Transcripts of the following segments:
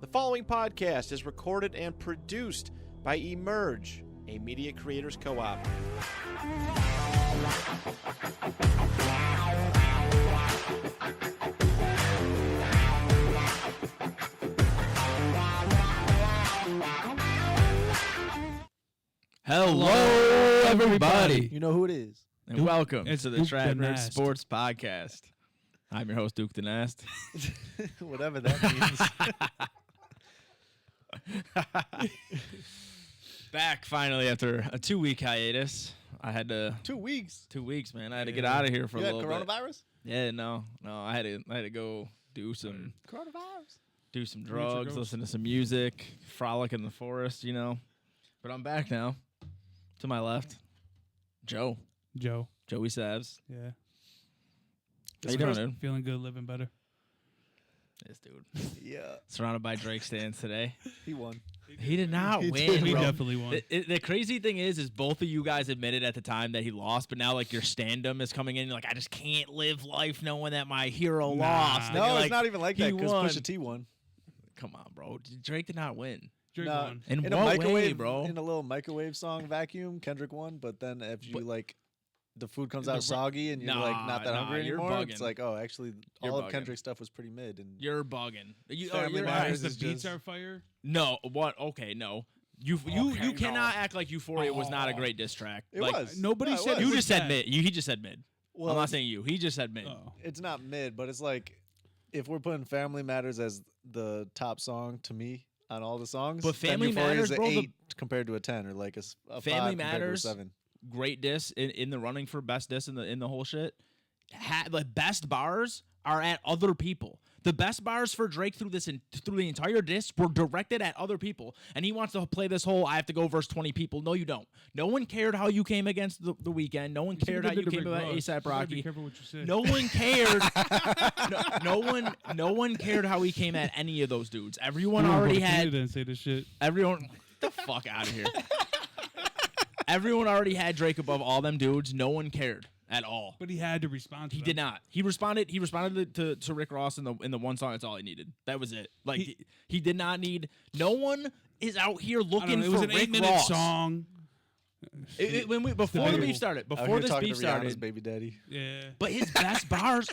The following podcast is recorded and produced by Emerge, a media creators co-op. Hello, everybody. You know who it is. And welcome It's to the Duke Trap the Nerd Nast. Sports Podcast. I'm your host, Duke the Nast. Whatever that means. Back finally after a 2-week hiatus. I had to 2 weeks. 2 weeks, man. I had to get out of here for You a had little coronavirus? bit. Yeah, no. I had to go do some Coronavirus. drugs, gross. listen to some music, frolic in the forest, you know. But I'm back now. To my left, Joey Savs. Yeah. How you doing, dude? Feeling good, living better. This dude. Yeah. Surrounded by Drake stands today. He won. He did not win, He bro. definitely won. The crazy thing is both of you guys admitted at the time that he lost, but now like your stand-up is coming in. You're like, I just can't live life knowing that my hero lost. And No, you're it's like, not even like that he because won. Pusha T won. Come on, bro. Drake did not win. Drake Nah, won. In a what way, microwave, bro? In a little microwave song vacuum, Kendrick won. But then if you like, the food comes The out soggy and you're like not that hungry you're anymore. bugging. It's like, oh, actually, You're all of bugging. Kendrick's stuff was pretty mid. And You're bugging. Family You're Matters The is beats just- are fire. No, what? Okay, no. You cannot act like Euphoria was not a great diss track. it Like, was. nobody No, it said was. You was just said bad. mid. He just said mid. Well, I'm not saying you. He just said mid. Oh. It's not mid, but it's like if we're putting Family Matters as the top song to me on all the songs, But Family then Euphoria Matters, is bro, an the- 8 compared to a 10 or like a Family 5 compared to a Matters. 7. Great diss in the running for best diss in the whole shit. The best bars are at other people. The best bars for Drake through the entire diss were directed at other people, and he wants to play this whole "I have to go versus 20 people." No, you don't. No one cared how you came against the weekend. No one cared how you came about ASAP Be Rocky. careful what you say. No one cared. no one cared how he came at any of those dudes. Everyone already had. Didn't say this shit. Everyone, get the fuck out of here. Everyone already had Drake above all them dudes. No one cared at all. But he had to respond to He them. did not. He responded to Rick Ross in the one song. That's all he needed. That was it. Like he did not need. No one is out here I don't looking know, it was for an Rick 8-minute Ross. song. Before the beef started. Out Before here this talking beef to Rihanna's started. baby daddy. Yeah. But his best bars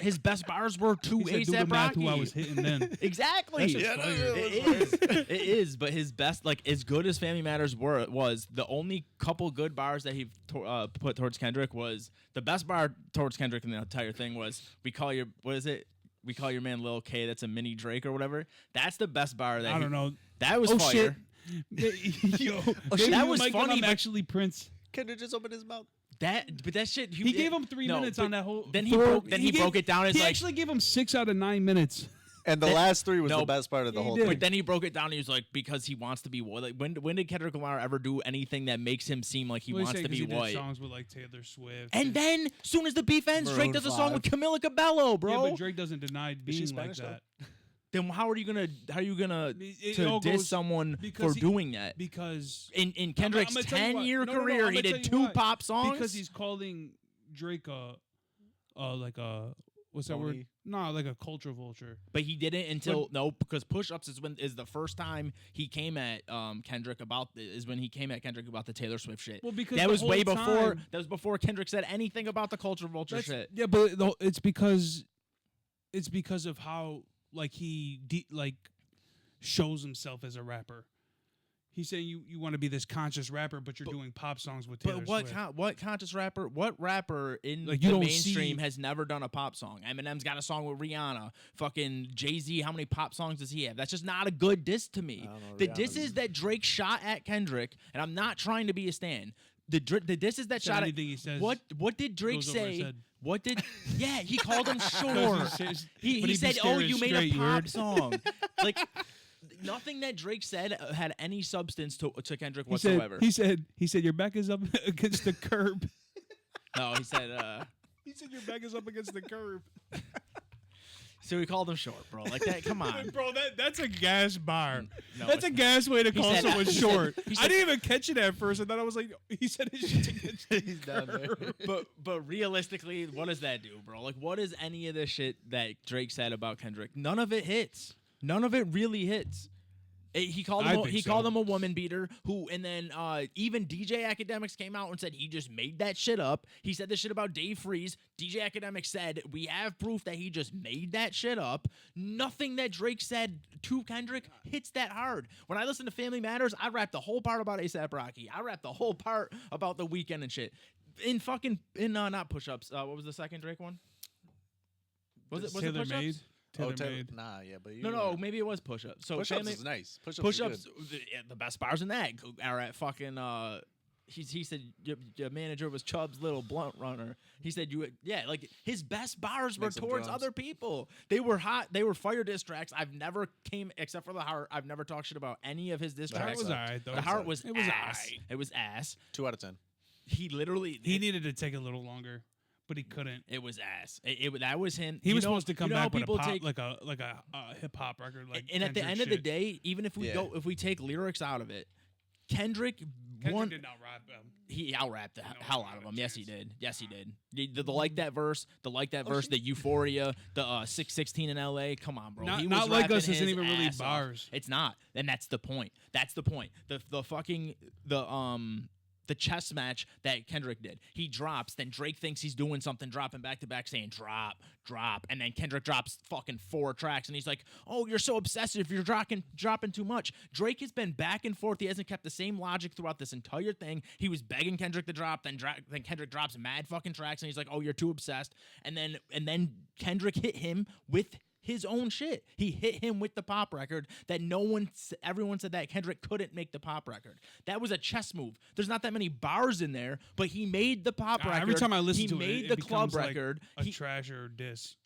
were to He said, do the ASAP math Rocky. who I was hitting then. Exactly. That shit's fire. It is. But his best, like as good as Family Matters was, the only couple good bars that he put towards Kendrick was the best bar towards Kendrick in the entire thing was we call your man Lil K. That's a mini Drake or whatever. That's the best bar that I don't know. That was Oh, fire. shit. Yo, that was funny, I'm but- actually Prince. Kendrick just opened his mouth. That shit. He gave him 3 minutes but on that whole. Then he broke it down as He like. actually gave him 6 out of 9 minutes. And the last 3 was No, the best part of the he whole did. thing. But then he broke it down. And he was like, because he wants to be white. Like when did Kendrick Lamar ever do anything that makes him seem like he Well, wants say to 'cause be he did white? songs with like Taylor Swift. And then, soon as the beef ends, Drake Maroon does a song 5. with Camila Cabello, bro. Yeah, but Drake doesn't deny she being like Spanish, that. Then how are you gonna It to all diss goes- someone because for he- doing that? Because In Kendrick's I'm gonna tell you why. 10-year No, no, no, career, I'm he gonna did tell you 2 why. pop songs. Because he's calling Drake like a what's that Phony. word? No, like a culture vulture. But he didn't until because Push Ups is the first time he came at Kendrick about when he came at Kendrick about the Taylor Swift shit. Well, because that the was way whole before time- Kendrick said anything about the culture vulture shit. Yeah, but it's because of how like he shows himself as a rapper. He's saying you want to be this conscious rapper, but you're doing pop songs with Taylor But Swift. what conscious rapper? What rapper in Like, you the don't mainstream see- has never done a pop song? Eminem's got a song with Rihanna. Fucking Jay-Z. How many pop songs does he have? That's just not a good diss to me. don't know, The Rihanna's- disses that Drake shot at Kendrick, and I'm not trying to be a stan. The disses that Said shot at anything he says what did Drake goes over his say? head. What did he called him short? says- He but he said, be "Oh, staring you made straight, a you pop heard?" song." Like nothing that Drake said had any substance to Kendrick he said, whatsoever. he said your back is up against the curb. No, he said. He said your back is up against the curb. So he called him short, bro. Like that. Come on. Bro, that's a gas bar. No, That's a it's gas way to call said- someone he said- short. he said- I didn't even catch it at first. I thought I was like, he said his shit's against the He's down there. But realistically, what does that do, bro? Like, what is any of this shit that Drake said about Kendrick? None of it hits. None of it really hits. He called I him. think He so. called him a woman beater. And then even DJ Academics came out and said he just made that shit up. He said this shit about Dave Freeze. DJ Academics said we have proof that he just made that shit up. Nothing that Drake said to Kendrick hits that hard. When I listen to Family Matters, I rap the whole part about A$AP Rocky. I rap the whole part about The Weeknd and shit. Not push-ups. What was the second Drake one? Was it Taylor push-ups? Made? Oh, Taylor Made. Nah, yeah, but No, maybe it was push-ups. So push-ups Family- is nice. Push-ups, Push-ups, is good. the best bars in that are at fucking. He said your manager was Chubb's little blunt runner. He said like his best bars were Make some towards drums. other people. They were hot. They were fire diss tracks. I've never except for the heart. I've never talked shit about any of his diss The Heart That tracks. was alright though. The heart was It was ass. aight. It was ass. 2 out of 10. He literally He needed to take a little longer, but he couldn't. It was ass. That was him. He You was know- supposed to come you know how back with a people pop, take- like a hip hop record. Like and at the Kendrick end of the shit. day, even if we Yeah. if we take lyrics out of it, Kendrick Kendrick did not rap them. He out-rapped the hell out of not him. a Yes, he chance. did. Yes, he did. The like that verse, shit. the Euphoria, the 616 in LA. Come on, bro. Not, He not was like rapping us isn't his even really ass off. bars. It's not, and that's the point. That's the point. The chess match that Kendrick did. He drops, then Drake thinks he's doing something, dropping back to back, saying drop, and then Kendrick drops fucking 4 tracks, and he's like, "Oh, you're so obsessive, you're dropping too much." Drake has been back and forth. He hasn't kept the same logic throughout this entire thing. He was begging Kendrick to drop, then Kendrick drops mad fucking tracks, and he's like, "Oh, you're too obsessed," and then Kendrick hit him with his own shit. He hit him with the pop record that everyone said that Kendrick couldn't make the pop record. That was a chess move. There's not that many bars in there, but he made the pop record. Every time I listen to he made it, the it club becomes like record. a He trash or diss.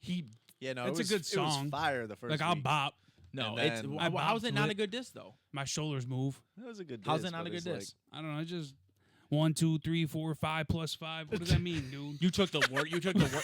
Yeah, no, It's it a was, good song. It was fire the first Like I'll week. bop. no, And it's then- I how's bopped it not to a it. good diss though? My shoulders move. It was a good How's diss, it not but a good it's diss? I don't know. It's just 1, 2, 3, 4, 5 plus 5. What does that mean, dude? You took the word. You took the word.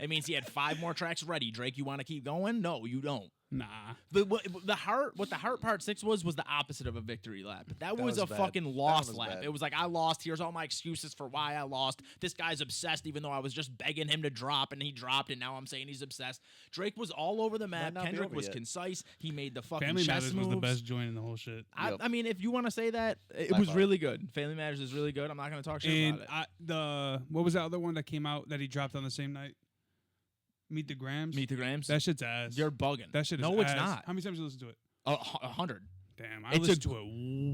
It means he had 5 more tracks ready. Drake, you want to keep going? No, you don't. Nah. What the heart part 6 was the opposite of a victory lap. That was was a bad. fucking That loss was lap. bad. It was like, I lost. Here's all my excuses for why I lost. This guy's obsessed, even though I was just begging him to drop, and he dropped, and now I'm saying he's obsessed. Drake was all over the map. not be Kendrick over was yet. concise. He made the fucking Family chess Matters moves. was the best joint in the whole shit. I, Yep. I mean, if you want to say that, it By was far. really good. Family Matters is really good. I'm not going to talk shit And about it. what was the other one that came out that he dropped on the same night? Meet the Grams. Meet the Grams. That shit's ass. You're bugging. That shit is no, it's ass. not. How many times did you listen to it? 100. Damn, I It's a listened to it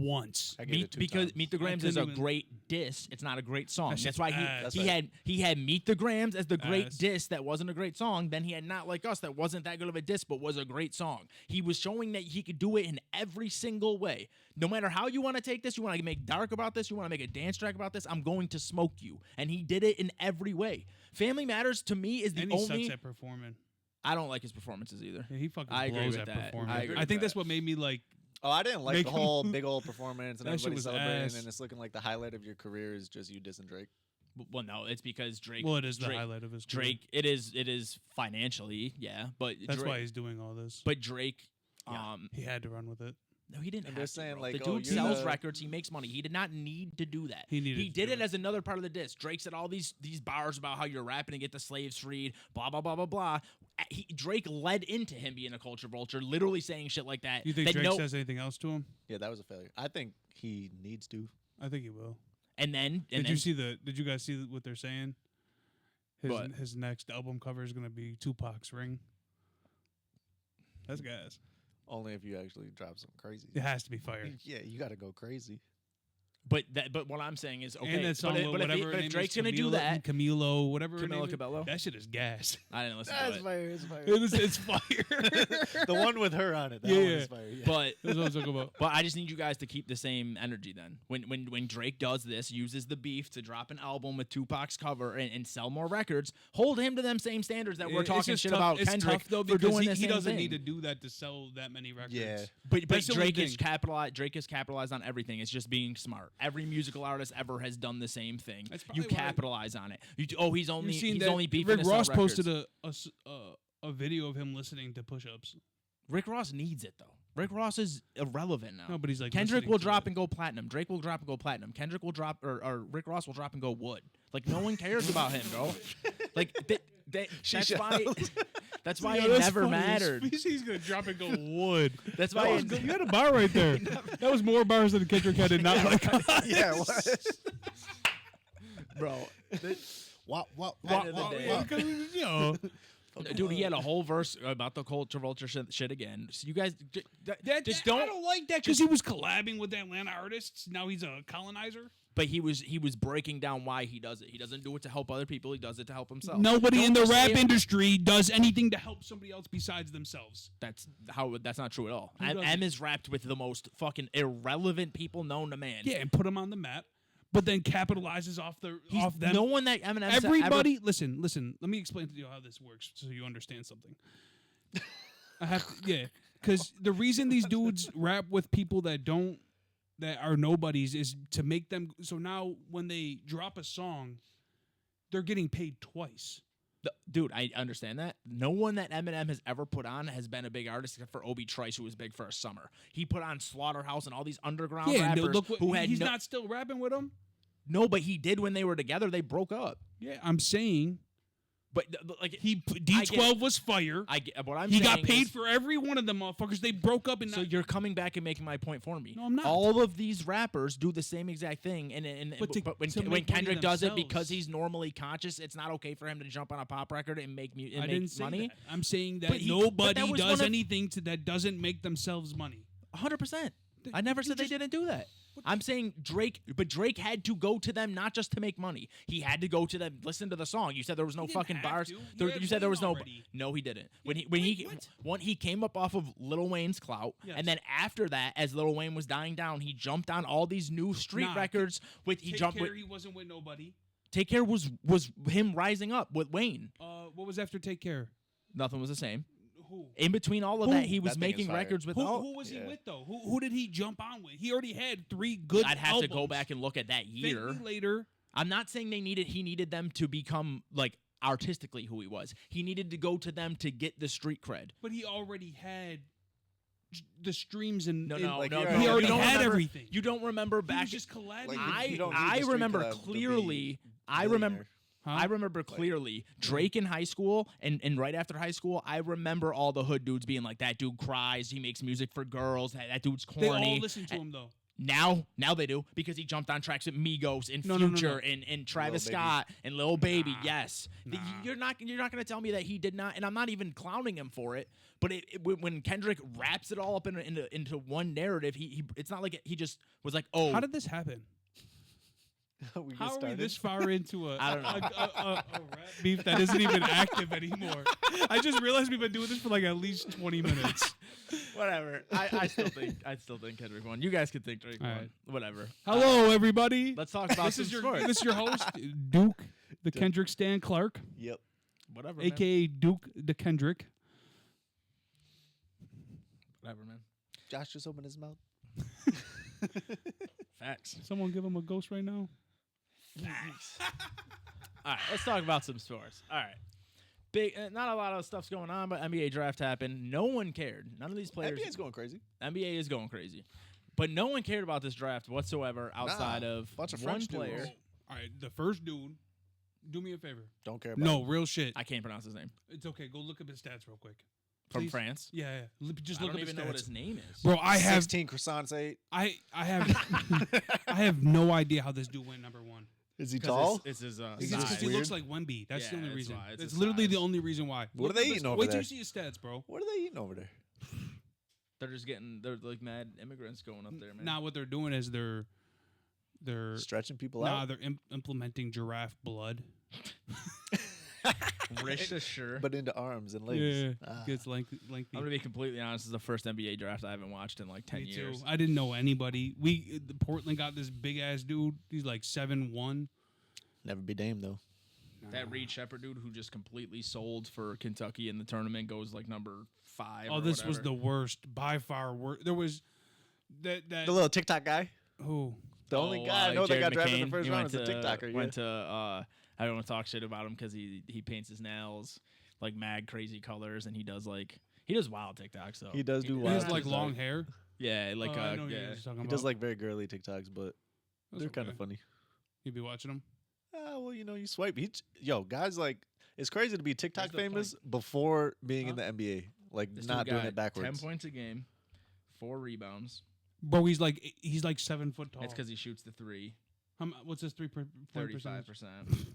once. I gave it 2 Because times. Meet the I Grams is a couldn't even- great diss. It's not a great song. That That's shit's why ass. he had Meet the Grams as the great Ass. diss that wasn't a great song. Then he had Not Like Us that wasn't that good of a diss but was a great song. He was showing that he could do it in every single way. No matter how you want to take this, you want to make dark about this, you want to make a dance track about this, I'm going to smoke you. And he did it in every way. Family Matters to me is the And he only. sucks at performing. I don't like his performances either. Yeah, he fucking I agree blows with at that. performing. I agree I with think that's that. what made me like. Oh, I didn't like Make the him- whole big old performance and That shit everybody was celebrating, ass. and it's looking like the highlight of your career is just you dissing Drake. Well, no, it's because Drake. Well, it is the Drake, highlight of his career. Drake. It is financially, yeah, but That's Drake, why he's doing all this. But Drake, Yeah. He had to run with it. no, he didn't. And have they're to, saying, bro. like, the oh, dude you're sells the- records. He makes money. He did not need to do that. He needed He to did do it as another part of the diss. Drake said all these bars about how you're rapping to get the slaves freed. Blah blah blah blah blah. Drake led into him being a culture vulture, literally saying shit like that. You think that Drake no- says anything else to him? Yeah, that was a failure. I think he needs to. I think he will. And then Did you guys see what they're saying? What? His next album cover is gonna be Tupac's ring. That's gas. Only if you actually drop some crazy. It has to be fire. Yeah, you got to go crazy. But what I'm saying is okay. And that song, but whatever her if name Drake's is, gonna do that, Camilo, whatever her Camila name is, Cabello. that shit is gas. I didn't listen to it. fire. It's fire. It's fire. The one with her on it. That Yeah, one yeah. is fire. Yeah. But That's what I'm talking about. But I just need you guys to keep the same energy then. When Drake does this, uses the beef to drop an album with Tupac's cover and sell more records, hold him to them same standards that we're It's talking just shit tough- about it's Kendrick tough, though, for because doing the he same doesn't thing. need to do that to sell that many records. Yeah. But That's the only Drake is thing. capitalized. Drake is capitalized on everything. It's just being smart. Every musical artist ever has done the same thing. That's You probably why- capitalize on it. He's only You've seen he's that only beefing Rick to sell Ross posted records. a video of him listening to push-ups. Rick Ross needs it though. Rick Ross is irrelevant now. No, but he's like Kendrick listening will to drop it. and go platinum. Drake will drop and go platinum. Kendrick will drop, or Rick Ross will drop and go wood. Like no one cares about him, bro. Like that's why. That's why Yeah, it that's never funny. mattered. He's gonna drop and go wood. That's That why was good. You had a bar right there. That was more bars than Kendrick had in not like. Yeah, what? bro. What? End of the day. Yeah, because, you know, Dude, he had a whole verse about the culture vulture shit again. So you guys just I don't. don't like that because he was collabing with Atlanta artists. Now he's a colonizer. But he was breaking down why he does it. He doesn't do it to help other people. He does it to help himself. Nobody Don't in the just rap say- industry does anything to help somebody else besides themselves. That's not true at all. Who doesn't? M is rapped with the most fucking irrelevant people known to man. Yeah, and put them on the map, but then capitalizes off them. No one that Eminem Everybody, listen. Let me explain to you how this works so you understand something. I have to, yeah, because the reason these dudes rap with people that are nobodies is to make them. So now when they drop a song, they're getting paid twice. Dude, I understand that. No one that Eminem has ever put on has been a big artist except for Obi Trice, who was big for a summer. He put on Slaughterhouse and all these underground Yeah, and rappers look what, who had he's not still rapping with them. no, but he did when they were together. They broke up. Yeah, I'm saying But like D12 was fire. I get what I'm He saying. got paid is- for every one of them motherfuckers. They broke up and So you're coming back and making my point for me. No, I'm not. All of these rappers do the same exact thing, but when to make when Kendrick money does it themselves. because he's normally conscious, it's not okay for him to jump on a pop record and make I didn't say money. that. I'm saying that But that nobody was does one of- anything that doesn't make themselves money. 100%. I never said they didn't do that. I'm saying Drake had to go to them not just to make money. He had to go to them. Listen to the song. You said there was no He didn't fucking have bars. to. He There, had you said there was Wayne no. already. No, he didn't. Wait, what? He came up off of Lil Wayne's clout, Yes. and then after that, as Lil Wayne was dying down, he jumped on all these new street Nah, records. He Take jumped Care, with he wasn't with nobody. Take Care was him rising up with Wayne. What was after Take Care? Nothing was the same. Who? In between all of Who? that, he was That thing is making fire. records with Who, all. who was he Yeah. with though? Who did he jump on with? He already had 3 good. I'd have to go albums. back and look at that Thank year. me later. I'm not saying he needed them to become like artistically who he was. He needed to go to them to get the street cred. But he already had the streams and No, and- no, like, no. he no, already you already don't had remember- everything. You don't remember He back. was just collabing. Like, with you don't need I the street remember collab to be clearly. millionaire. Huh? I remember clearly Drake in high school and right after high school. I remember all the hood dudes being like, "That dude cries. He makes music for girls. That dude's They corny." all listen to him though. Now they do because he jumped on tracks with Migos and No, no, no, Future no. And Travis Lil Baby. Scott and Lil Baby. Nah. Yes, Nah. you're not going to tell me that he did not. And I'm not even clowning him for it. But when Kendrick wraps it all up into one narrative, it's not like he just was like, oh, How did this happen? We just How are we started. this far into a I don't know. a rap beef that isn't even active anymore? I just realized we've been doing this for like at least 20 minutes. whatever. I still think Kendrick won. You guys could think Drake All won. right. Whatever. Hello, everybody. Let's talk about This is some your sports. this is your host Duke the Kendrick Stan Clark, Yep. Whatever, man. aka Duke the Kendrick. Whatever, man. Josh just opened his mouth. Facts. Someone give him a ghost right now. All right, let's talk about some sports. All right. Big, not a lot of stuff's going on, but NBA draft happened. No one cared. None of these players. NBA's going crazy. NBA is going crazy, but no one cared about this draft whatsoever outside of bunch of one French player. dudes. All right, the first dude. Do me a favor. Don't care about No, real shit. I can't pronounce his name. It's okay. Go look up his stats real quick. From Please. France. Yeah, yeah. Just I look don't up his even know what stats. his name is. Bro, I have 16 croissants, 8. I have I have no idea how this dude went number 1. Is he 'Cause tall? It's his He's Because just he weird. looks like Wemby. That's the Yeah, only that's reason. why. It's That's his literally the size. only reason why. What are they eating over Wait till there? you see his stats, bro. What are they eating over there? They're like mad immigrants going up there, man. Now what they're doing is they're Stretching people out. they're implementing giraffe blood. Rich to sure. But into arms and legs. Yeah, Ah. gets lengthy. I'm gonna be completely honest. This is the first NBA draft I haven't watched in like 10 Me years. too. I didn't know anybody. Portland got this big ass dude. He's like 7'1". Never be Dame, though. That Reed Shepard dude who just completely sold for Kentucky in the tournament goes like number 5. Oh, or this was whatever. the worst by far. There was that The little TikTok guy. who The only guy I know that Jared got drafted in McCain. the first He round is went a to- TikToker. Yeah. Went to I don't want to talk shit about him because he paints his nails like mad crazy colors and he does wild TikToks. So He does do he wild has like TikToks. long hair. yeah, like I know who yeah. you're talking He about. does like very girly TikToks, but That's they're kind okay. of funny. You be watching him. Well, you swipe. Guys like It's crazy to be TikTok the famous before being in the NBA. Like This not dude doing got it backwards. 10 points a game, 4 rebounds. Bro, he's like 7 foot tall. It's because he shoots the three. What's his 3% 35%. percentage?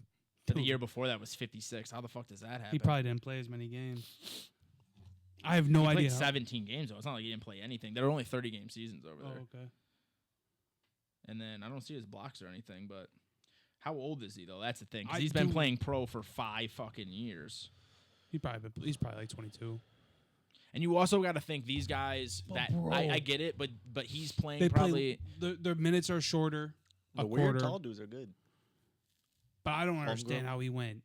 But the year before that was 56. How the fuck does that happen? He probably didn't play as many games. I have no He idea. played how- 17 games though. It's not like he didn't play anything. There were only 30-game seasons over Oh, there. okay. And then I don't see his blocks or anything. But how old is he though? That's the thing. 'Cause I he's been do- playing pro for 5 fucking years. He's probably like 22. And you also got to think these guys. But That bro. I get it, but he's playing They probably. their minutes are shorter. The A weird quarter. tall dudes are good. But I don't understand Homegrown. how he went.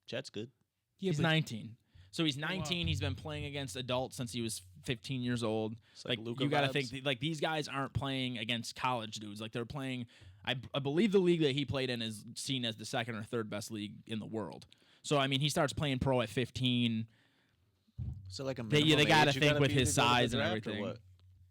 Chet's good. Yeah, He's but 19. So he's 19. wow. He's been playing against adults since he was 15 years old. It's like Luka you got to vibes. think like these guys aren't playing against college dudes. Like they're playing. I believe the league that he played in is seen as the second or third best league in the world. So I mean, he starts playing pro at 15. So like a They minimum gotta age you think gotta with be his to go to the size and draft, or everything. what?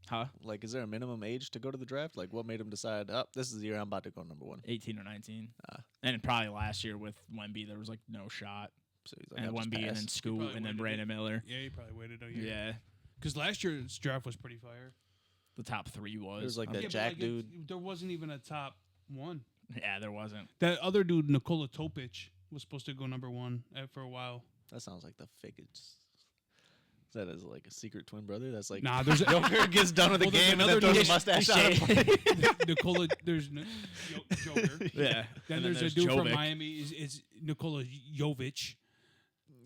Huh? Like, is there a minimum age to go to the draft? Like, what made him decide? Oh, this is the year I'm about to go number 1. 18 or 19. Ah. And probably last year with Wemby, there was like no shot. So he's like, And I'll just Wemby and pass. then Scoot probably and then waited Brandon Miller. yeah, he probably waited a year. Yeah. Because last year's draft was pretty fire. The top 3 was. There's like I'm- that Yeah, but, Jack like, dude. there wasn't even a top 1. Yeah, there wasn't. That other dude, Nikola Topic, was supposed to go number 1 for a while. That sounds like the fakest. That is like a secret twin brother. That's like Nah, there's Joker gets done with the Well, there's game and another then throws dude- a mustache out. Shit. and plays. Nikola. There's Joker. Yeah. Then And there's a dude from Jovic. Miami. Is Nikola Jovic.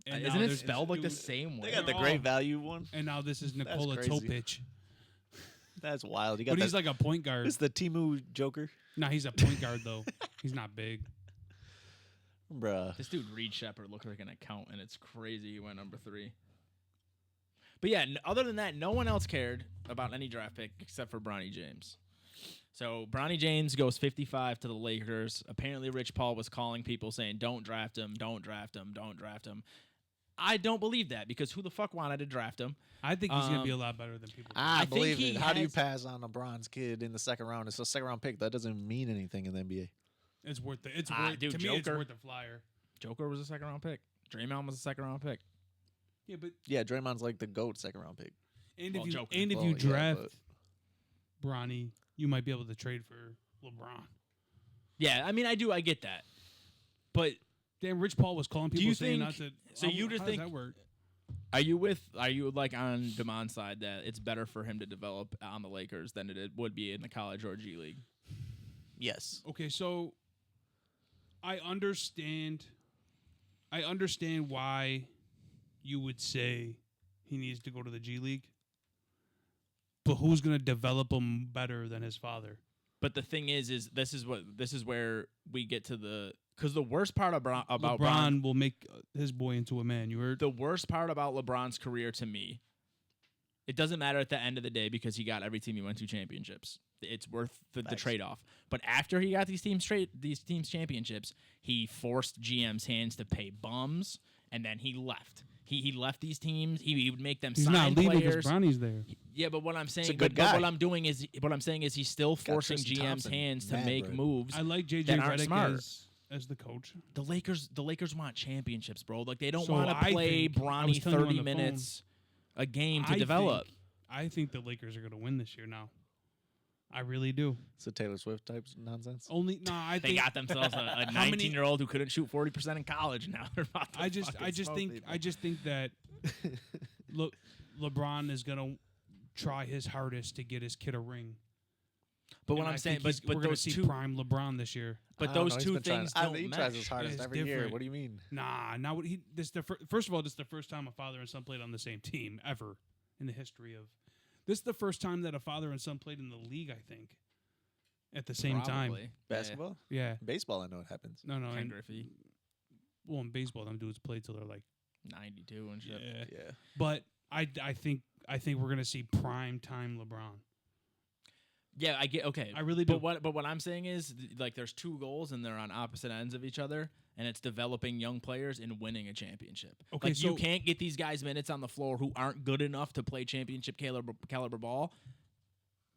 And now Isn't it there's spelled this like the dude- same way? They got the all- great value one. And now this is Nikola crazy. Topic. That's wild. You got But that, he's like a point guard. it's the Timu Joker, Nah, he's a point guard though. He's not big. bruh. This dude Reed Shepard looked like an accountant. It's crazy. He went number 3. But yeah, other than that, no one else cared about any draft pick except for Bronny James. So Bronny James goes 55 to the Lakers. Apparently, Rich Paul was calling people saying, "Don't draft him, don't draft him, don't draft him." I don't believe that because who the fuck wanted to draft him? I think he's gonna be a lot better than people. I think believe he it. How do you has- pass on a bronze kid in the second round? It's a second round pick. That doesn't mean anything in the NBA. It's worth it. It's Ah, worth dude, to me. It's Joker. worth the flyer. Joker was a second round pick. Draymond was a second round pick. Yeah, but Yeah, Draymond's like the GOAT second round pick. and Well, if you Joker. and if Well, you yeah, draft but- Bronny, you might be able to trade for LeBron. Yeah, I mean, I get that. But Damn, Rich Paul was calling people you saying think- not to. so you just how think- does that work? are you like on Damon's side that it's better for him to develop on the Lakers than it would be in the college or G League? Yes. Okay, so I understand why you would say he needs to go to the G League. But who's going to develop him better than his father? But the thing is this is where we get to because the worst part about LeBron will make his boy into a man. You heard? the worst part about LeBron's career to me, it doesn't matter at the end of the day because he got every team he went to championships. It's worth the Facts. trade off. But after he got these teams championships, he forced GM's hands to pay bums, and then he left. He left these teams. He would make them He's sign not leaving because players. Bronny's there. Yeah, but what I'm saying, a good but what guy. I'm doing is what I'm saying is he's still forcing Tristan GM's Thompson, hands to mad make bread. moves. I like JJ that aren't Redick smart. as the coach. The Lakers want championships, bro. Like they don't So want to I play think- I Bronny was telling you on 30 the phone, minutes a game to I develop. I think the Lakers are going to win this year now. I really do. It's a Taylor Swift type nonsense. I They think got themselves a How many- 19-year-old who couldn't shoot 40% in college. Now they're about to I just fucking smoke think people. I just think that LeBron is gonna try his hardest to get his kid a ring. But what And I'm I saying, think but we're gonna those see two, prime LeBron this year. but I don't those know, he's two been trying- things I don't think he tries mesh. his hardest It's every year. different. What do you mean? Nah, not what he. This the first of all, this is the first time a father and son played on the same team ever in the history of. This is the first time that a father and son played in the league. I think. At the same time. Probably. Basketball, Yeah. baseball. I know it happens. No, Yeah. Ken and, Griffey, well, in baseball, them dudes play till they're like. 92 and shit. Yeah. Yeah. But I think we're gonna see prime time LeBron. Yeah, I get okay. I really do. But what I'm saying is like there's two goals and they're on opposite ends of each other, and it's developing young players and winning a championship. Okay, like you so- can't get these guys minutes on the floor who aren't good enough to play championship caliber ball.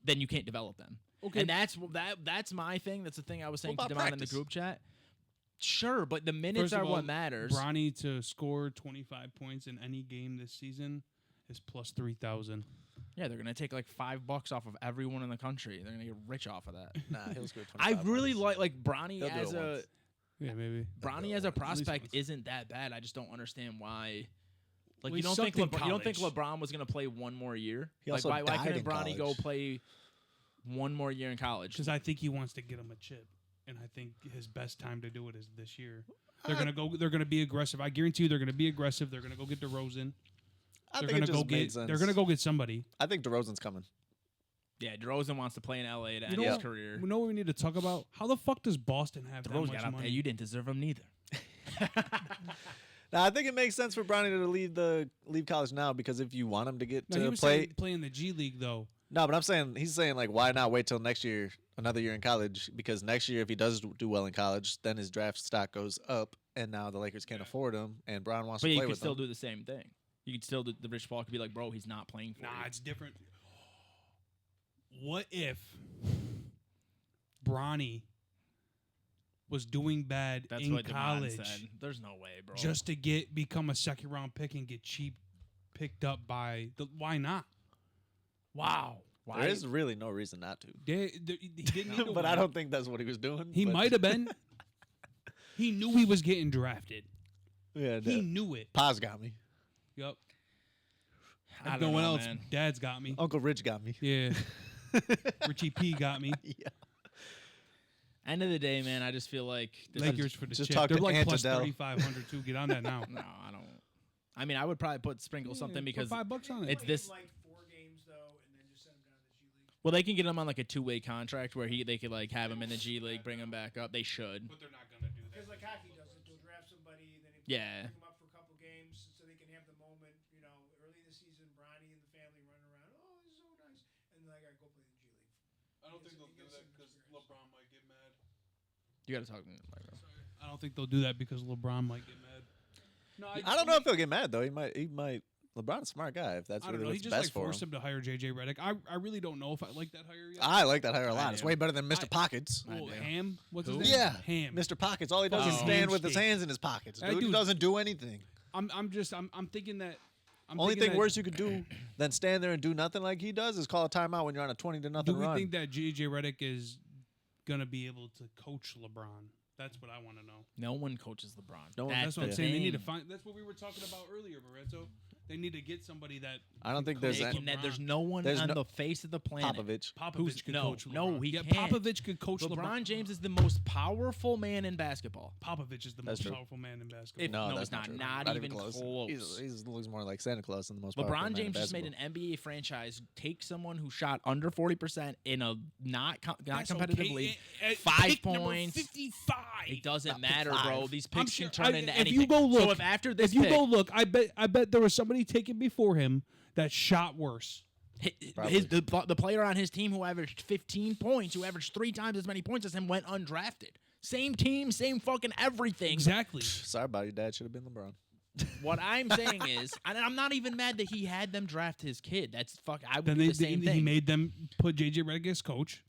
Then you can't develop them. Okay. And that's my thing. That's the thing I was saying to about Devon in the practice? group chat. Sure, but the minutes First of are all, what matters. Bronny to score 25 points in any game this season is plus 3,000. Yeah, they're gonna take like $5 off of everyone in the country. They're gonna get rich off of that. Nah, he'll score 25 I really points. like Bronny He'll do as it a once. Yeah, maybe. Bronny as a At least prospect once. isn't that bad. I just don't understand why. Like Well, you he don't think sucked in you don't think college. LeBron was gonna play one more year? He Like also why died couldn't in Bronny go college. play one more year in college? Because I think he wants to get him a chip, and I think his best time to do it is this year. They're Uh, gonna go. They're gonna be aggressive. I guarantee you, they're gonna be aggressive. They're gonna go get DeRozan. I They're think gonna it go just made get. sense. They're gonna go get somebody. I think DeRozan's coming. Yeah, DeRozan wants to play in LA to end know his what? career. You know what we need to talk about? How the fuck does Boston have that DeRozan much got out money? there. You didn't deserve him neither. Now I think it makes sense for Bronny to leave college now because if you want him to get No, he to was play, playing the G League though. no, but he's saying like why not wait till next year, another year in college? Because next year if he does do well in college, then his draft stock goes up, and now the Lakers can't afford him, and Bron wants But to you play could with still him. do the same thing. You could still do the Rich Paul could be like, bro, he's not playing for Nah, you. it's different. What if Bronny was doing bad That's in what DeMond college said. There's no way, bro. just to become a second round pick and get cheap picked up by the? Why not? wow. Why? There is really no reason not to. He didn't need to But I win. don't think that's what he was doing. He but- might have been. He knew he was getting drafted. Yeah, He knew it. Paz got me. Yep. I If don't no one know, else, man. Dad's got me. Uncle Rich got me. Yeah. Richie P got me. Yeah. End of the day, man, I just feel like this Lakers is, for the just chip. talk They're to like Aunt plus Adele. 3,500 too. Get on that now. No, I don't. I mean, I would probably sprinkle something because put $5 on it. it's this. Like 4 games though, and then just send him down to the G League. Well, they can get him on like a 2-way contract where they could like have him in the G League, bring him back up. They should. But they're not gonna do Because like hockey does it, they'll draft somebody, then Yeah. bring them up for a couple games so they can have the moment. You know, early in the season, Bronny and the family running around. Oh, this is so nice, and then I gotta go play the G League. I don't think think they'll they'll do do that that 'cause because LeBron might get mad. You got to talk to me. I don't think they'll do that because LeBron might get mad. No, I don't know if he'll get mad though. He might. LeBron's a smart guy. If that's I don't really know. He what's just best like for forced him. him to hire JJ Redick. I really don't know if I like that hire yet. I like that hire a lot. It's do. way better than Mr. I- Pockets. I Well, do. Ham. What's Who? his name? Yeah, Ham. Mr. Pockets. All he does is Fucking stand with his hamstring. hands in his pockets. That Dude, he dude- doesn't do anything. I'm thinking that. Only thing worse you could do than stand there and do nothing like he does is call a timeout when you're on a 20-0 Do we run. think that JJ Redick is gonna be able to coach LeBron? That's what I want to know. No one coaches LeBron. No one- That's what I'm the saying. They need to thing. find. That's what we were talking about earlier, Barreto. They need to get somebody that. I don't can think there's coach any- Making that LeBron. there's no one There's on no- the face of the planet. Popovich. Popovich could no, coach LeBron. no, he yeah, can't. Popovich could coach LeBron. LeBron James is the most powerful man in basketball. Popovich is the That's most true. powerful man in basketball. If- No, No, that's it's not. true. Not even close. He looks more like Santa Claus than the most powerful LeBron man in James just made basketball. an NBA franchise take someone who shot under 40% in a not That's competitive okay. league. At 5 pick number points. 55. It doesn't Not pick matter, bro. 5. These I'm picks sure- can turn into if anything. you go look, so if after this if you pick, go look, I bet there was somebody taken before him that shot worse. Probably. the player on his team who averaged 15 points, who averaged 3 times as many points as him, went undrafted. Same team, same fucking everything. Exactly. Sorry about your dad. Should have been LeBron. What I'm saying is, and I'm not even mad that he had them draft his kid. That's I would Then do the same he thing. made them put JJ Redick as coach,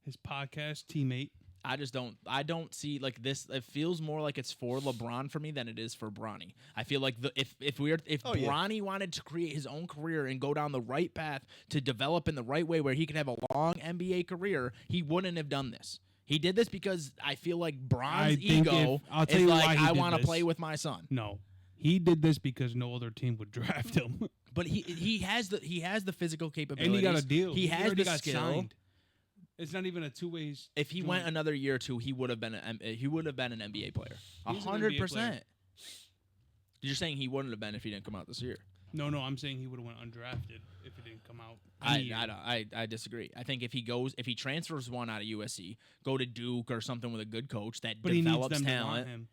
his podcast teammate. I don't see like this. It feels more like it's for LeBron for me than it is for Bronny. I feel like if Oh, yeah. Bronny wanted to create his own career and go down the right path to develop in the right way where he could have a long NBA career, he wouldn't have done this. He did this because I feel like I Bron's think ego I'll tell is you like why he I did want to this. play with my son. No, he did this because no other team would draft him, But he has the physical and capabilities. he got a deal. He has already the got skill. signed. It's not even a two-way. If he went another year or two, he would have been an NBA player. He's an 100%. NBA player. You're saying he wouldn't have been if he didn't come out this year. No, I'm saying he would have went undrafted if it didn't come out. I disagree. I think if he transfers one out of USC, go to Duke or something with a good coach that But he needs develops them to want talent, him.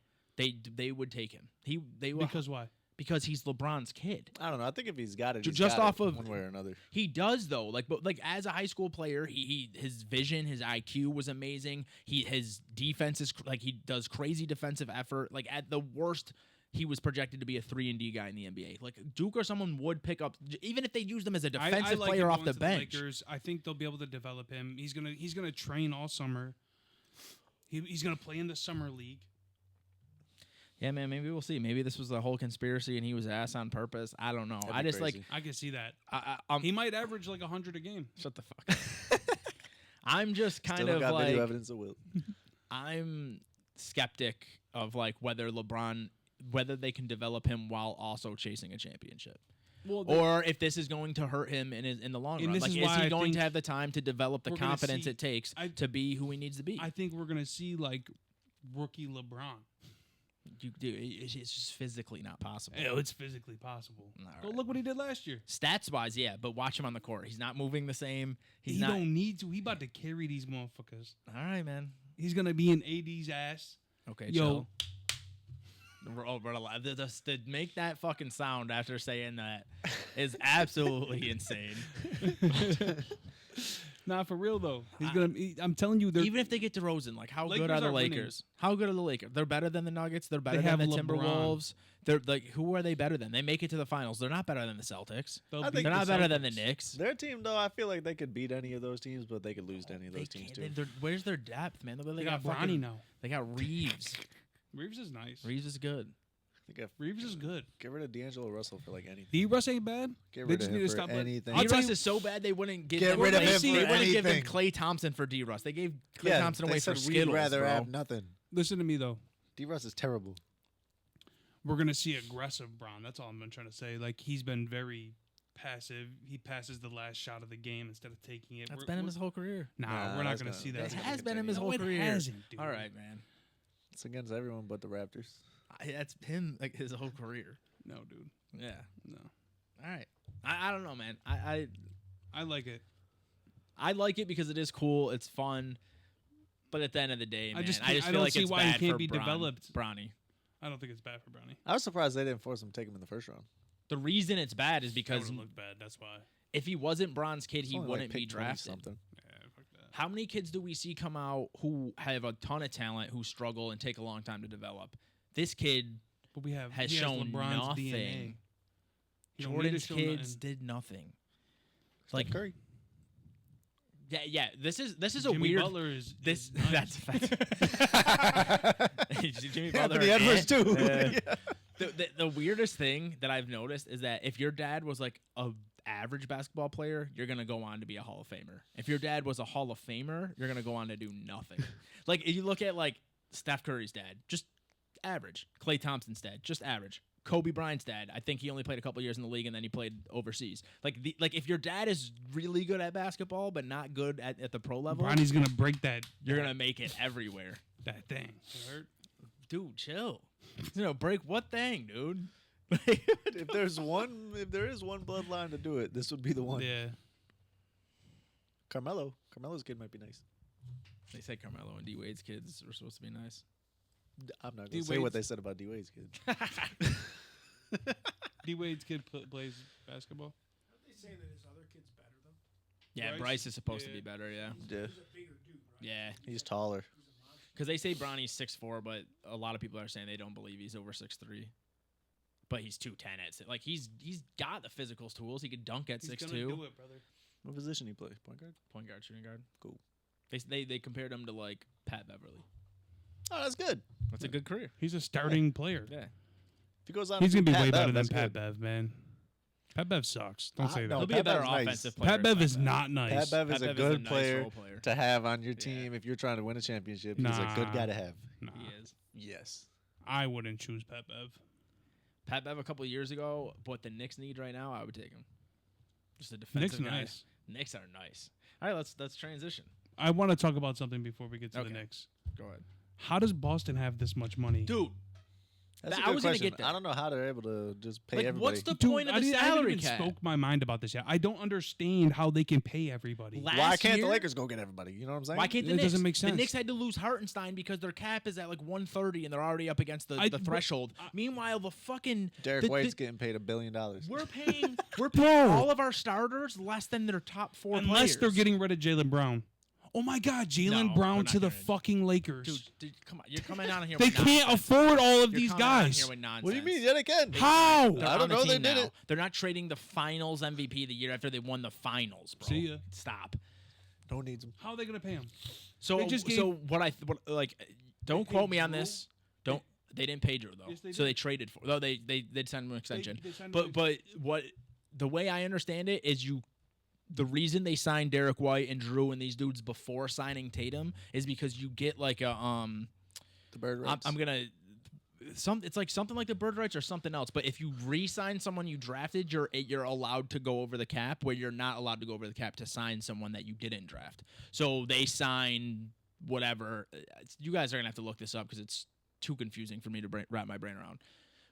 they would take him. They will Because why? because he's LeBron's kid. I don't know. I think if he's got it, Ju- he's just got off it of- one way or another. He does though. But as a high school player, his vision, his IQ was amazing. His defense is he does crazy defensive effort. Like at the worst, he was projected to be a 3-and-D guy in the NBA. Like Duke or someone would pick up, even if they used him as a I defensive like player him off going the to bench. Lakers. I think they'll be able to develop him. He's gonna train all summer. He's gonna play in the summer league. Yeah, man. Maybe we'll see. Maybe this was a whole conspiracy and he was ass on purpose. I don't know. That'd I be just crazy. I can see that. I'm, He might average like 100 a game. shut the fuck up. I'm just kind Still of got like video evidence of Wilt. I'm skeptic of like whether they can develop him while also chasing a championship. Well, Or if this is going to hurt him in the long And run. this Like, is is why he I going to think have the time to develop the we're gonna confidence see- it takes I- to be who he needs to be? I think we're gonna see like rookie LeBron. It's just physically not possible. It's physically possible. All Go right. look what he did last year. Stats wise, yeah, but watch him on the court. He's not moving the same. He's He not. don't need to. He about to carry these motherfuckers. All right, man. He's gonna be in AD's ass. Okay, Yo. chill. We're alive. To make that fucking sound after saying that is absolutely insane. Nah, for real though. He's gonna. I'm telling you, they're Even if they get DeRozan, like how good Lakers are the are winning. Lakers? How good are the Lakers? They're better than the Nuggets. They're better have than the LeBron. Timberwolves. They're like, who are they better than? They make it to the finals. They're not better than the Celtics. they'll I beat think They're the not better than the Celtics. Knicks. Their team, though, I feel like they could beat any of those teams, but they could lose to any of They those teams, can't- too. where's their depth, man? They got Bronny fucking- now. They got Reeves. Reeves is nice. Reeves is good. They got, Reeves is good. get rid of D'Angelo Russell for, like, anything. D-Russ ain't bad. Get They rid just of need him to for stop letting- anything. I'll tell D-Russ you- is so bad they wouldn't give Get them rid of Clay- him They for wouldn't give them anything. Klay Thompson for D-Russ. They gave Klay Yeah, Thompson they away for said Skittles, we'd rather bro. have nothing. Listen to me though. D-Russ is terrible. We're gonna see aggressive Bron. That's all I'm trying to say. Like he's been very passive. He passes the last shot of the game instead of taking it. That's We're- been him we're- his whole career. Nah, Nah, we're not that's gonna gonna- see that. It that's gonna has been him his continue. whole No, it career. hasn't, dude. All right, man. It's against everyone but the Raptors. That's him like his whole career. No, dude. Yeah. No. All right. I don't know, man. I like it. I like it because it is cool. It's fun. But at the end of the day, man, I just I feel don't like see it's why he bad can't for be developed. Bronny. I don't think it's bad for Bronny. I was surprised they didn't force him to take him in the first round. The reason it's bad is That because would look bad. That's why. if he wasn't Bron's kid, It's he only, wouldn't like, be pick 20 drafted. something. Yeah, fuck that. How many kids do we see come out who have a ton of talent, who struggle and take a long time to develop? This kid But we have has he shown LeBron's nothing. DNA. He don't need to Jordan's show kids nothing. did nothing. Like Curry. Yeah. This is a Jimmy weird. Butler is This nice. that's Jimmy Butler. Anthony Edwards too. Yeah. The weirdest thing that I've noticed is that if your dad was like a average basketball player, you're gonna go on to be a Hall of Famer. If your dad was a Hall of Famer, you're gonna go on to do nothing. Like if you look at like Steph Curry's dad, just average. Klay Thompson's dad, just average. Kobe Bryant's dad, I think he only played a couple years in the league and then he played overseas. Like if your dad is really good at basketball but not good at the pro level, Bronny's gonna break that. you're gonna make it everywhere. that thing. You heard? Dude, chill. Break what thing, dude? If there is one bloodline to do it, this would be the one. Yeah. Carmelo's kid might be nice. They said Carmelo and D Wade's kids were supposed to be nice. I'm not D gonna say what Wade's- they said about D Wade's kid. D Wade's kid plays basketball. Aren't they saying that his other kid's better though? Yeah, Bryce? Bryce is supposed to Yeah. be better. Yeah, Yeah, He's a bigger dude, right? yeah. he's taller. Because they say Bronny's 6'4", but a lot of people are saying they don't believe he's over 6'3". But he's 210 at like he's got the physical tools. He could dunk at He's 6'2". gonna do it, brother. What position he play? Point guard. Point guard, shooting guard. Cool. They compared him to like Pat Beverly. Oh, that's good. That's a good career. He's a starting player. Yeah. If he goes on, He's to gonna be Pat way Bev, better than that's Pat good. Bev, man. Pat Bev sucks. Don't say no, that. He'll be Pat a better Bev's nice. offensive player. Pat than Bev is not nice. Pat Bev is Pat a Bev is a good nice player role player. to have on your Yeah. team if you're trying to win a championship. He's a good Nah. guy to have. Nah, He is. Yes. I wouldn't choose Pat Bev. Pat Bev a couple of years ago, what the Knicks need right now, I would take him. Just a Knicks defensive guy. nice. Knicks are nice. All right, let's transition. I want to talk about something before we get to Okay. the Knicks. Go ahead, How does Boston have this much money? dude. That's I a good was gonna question. get there. I don't know how they're able to just pay Like, everybody. what's the Dude, point of I the haven't salary even cap? spoke my mind about this yet. I don't understand how they can pay everybody. Last Why can't year- the Lakers go get everybody? You know what I'm saying? Why can't the It Knicks? doesn't make The sense. Knicks had to lose Hartenstein because their cap is at like 130 and they're already up against the But- threshold. Meanwhile, the fucking Derek the- White's getting paid $1 billion. we're paying Bro. all of our starters less than their top four Unless players. they're getting rid of Jalen Brown. Oh my God, No, Jalen they're Brown not to the gonna- fucking Lakers. dude, come on, you're coming on here. They with can't nonsense. afford all of You're these coming on guys. here with nonsense. What do you mean? Yeah, they can. How? They're I on don't the know they team did now. it. They're not trading the Finals MVP the year after they won the Finals, bro. See ya. Stop. No needs them. How are they gonna pay him? So, They just so what don't They quote gave me on Drew- this. Don't. They didn't pay Drew though, Yes, they so did. they traded for. Though they signed him an extension. They signed but him but what the way I understand it is the reason they signed Derek White and Drew and these dudes before signing Tatum is because you get like a The bird rights. I'm gonna it's like something like the bird rights or something else. But if you re-sign someone you drafted, you're allowed to go over the cap, where you're not allowed to go over the cap to sign someone that you didn't draft. So they sign whatever. You guys are gonna have to look this up because it's too confusing for me to wrap my brain around.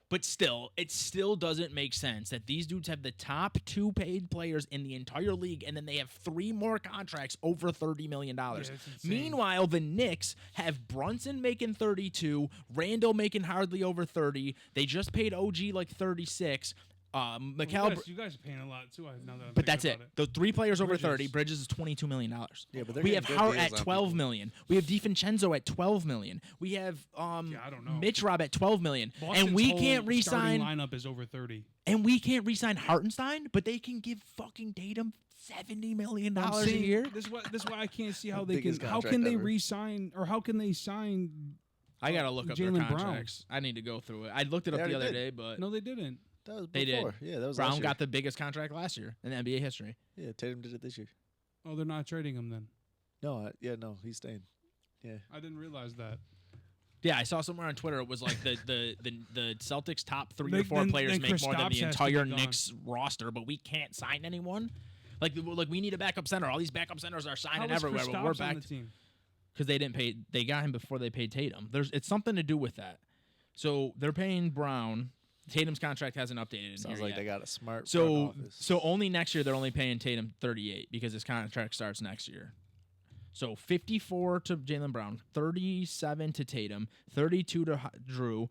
But still, it still doesn't make sense that these dudes have the top 2 paid players in the entire league, and then they have 3 more contracts over $30 million. it's insane. Meanwhile, the Knicks have Brunson making 32, Randall making hardly over 30. They just paid OG like 36. You guys are paying a lot too. Now that I'm But thinking that's it. about The 3 players over Bridges. 30. Bridges is $22 million. Yeah, but they're We getting have good Hart deals at on $12 people. million. We have DiVincenzo at $12 million. We have I don't know. Mitch Rob at $12 million. Boston's And we whole can't starting re-sign. lineup is over 30. And we can't re-sign Hartenstein, but they can give fucking Tatum $70 million I'm a saying, year. This is why I can't see how The they can. biggest How contract can they ever. re-sign or how can they sign? I gotta look up their Jaylen Brown. contracts. I need to go through it. I looked it They up the already other did. day, but No, they didn't. That was they did. before. Yeah, that was Brown last year. got the biggest contract last year in NBA history. Yeah, Tatum did it this year. Oh, they're not trading him then. No, no, he's staying. Yeah. I didn't realize that. Yeah, I saw somewhere on Twitter it was like the Celtics top 3 or Then- 4 then- players then make more than Kristaps the has to entire be gone. Knicks roster, but we can't sign anyone. Like we need a backup center. All these backup centers are signing How is everywhere, but Kristaps we're on back the team? because they didn't pay. They got him before they paid Tatum. It's something to do with that. So they're paying Brown. Tatum's contract hasn't updated. In Sounds here like yet. they got a smart front So office. only next year they're only paying Tatum 38 because his contract starts next year. So 54 to Jaylen Brown, 37 to Tatum, 32 to Drew,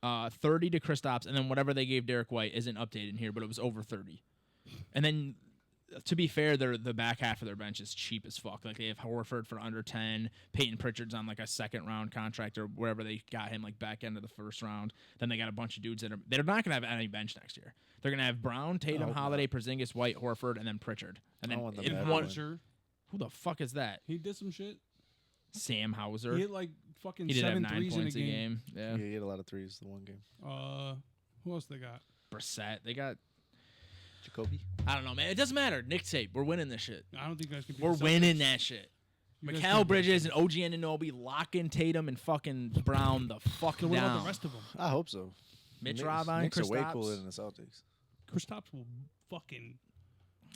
30 to Kristaps, and then whatever they gave Derek White isn't updated in here, but it was over 30. And then, to be fair, the back half of their bench is cheap as fuck. Like they have Horford for under 10, Peyton Pritchard's on like a second round contract or wherever they got him, like back end of the first round. Then they got a bunch of dudes they're not gonna have any bench next year. They're gonna have Brown, Tatum, hope Holiday, Porzingis, White, Horford, and then Pritchard. And I then want them in to have one, one. Sure. who the fuck is that? He did some shit. Sam Hauser. He hit like fucking He did have 7 9 threes in a points a game. game. Yeah. Yeah, he had a lot of threes the one game. Who else they got? Brissett. They got. Jacoby. I don't know, man. It doesn't matter. Nick tape. We're winning this shit. I don't think you guys can. beat We're the Celtics. winning that shit. You guys Mikal can't beat Bridges them. and OG Anunoby locking Tatum and fucking Brown the fuck So what about down. the rest of them? I hope so. Mitch Knicks- Robine, Knicks are way Kristaps. cooler than the Celtics. Kristaps will fucking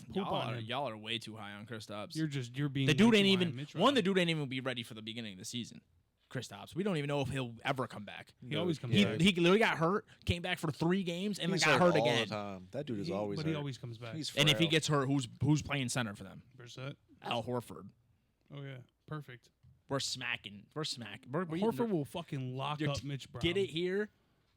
poop Y'all on are, him. y'all are way too high on Kristaps. You're being The dude way ain't too high even on Mitch one. The Robinson. dude ain't even be ready for the beginning of the season. Kristaps. We don't even know if he'll ever come back. He always comes He, back. he literally got hurt, came back for 3 games, and then He's got hurt all again. the time. That dude is He- always but hurt. he always comes back. He's And if he frail. gets hurt, who's playing center for them? Brissett. Al Horford. Oh yeah, perfect. We're smacking. We're smacking. We're Horford will fucking lock You're up Mitch Brown. get it here.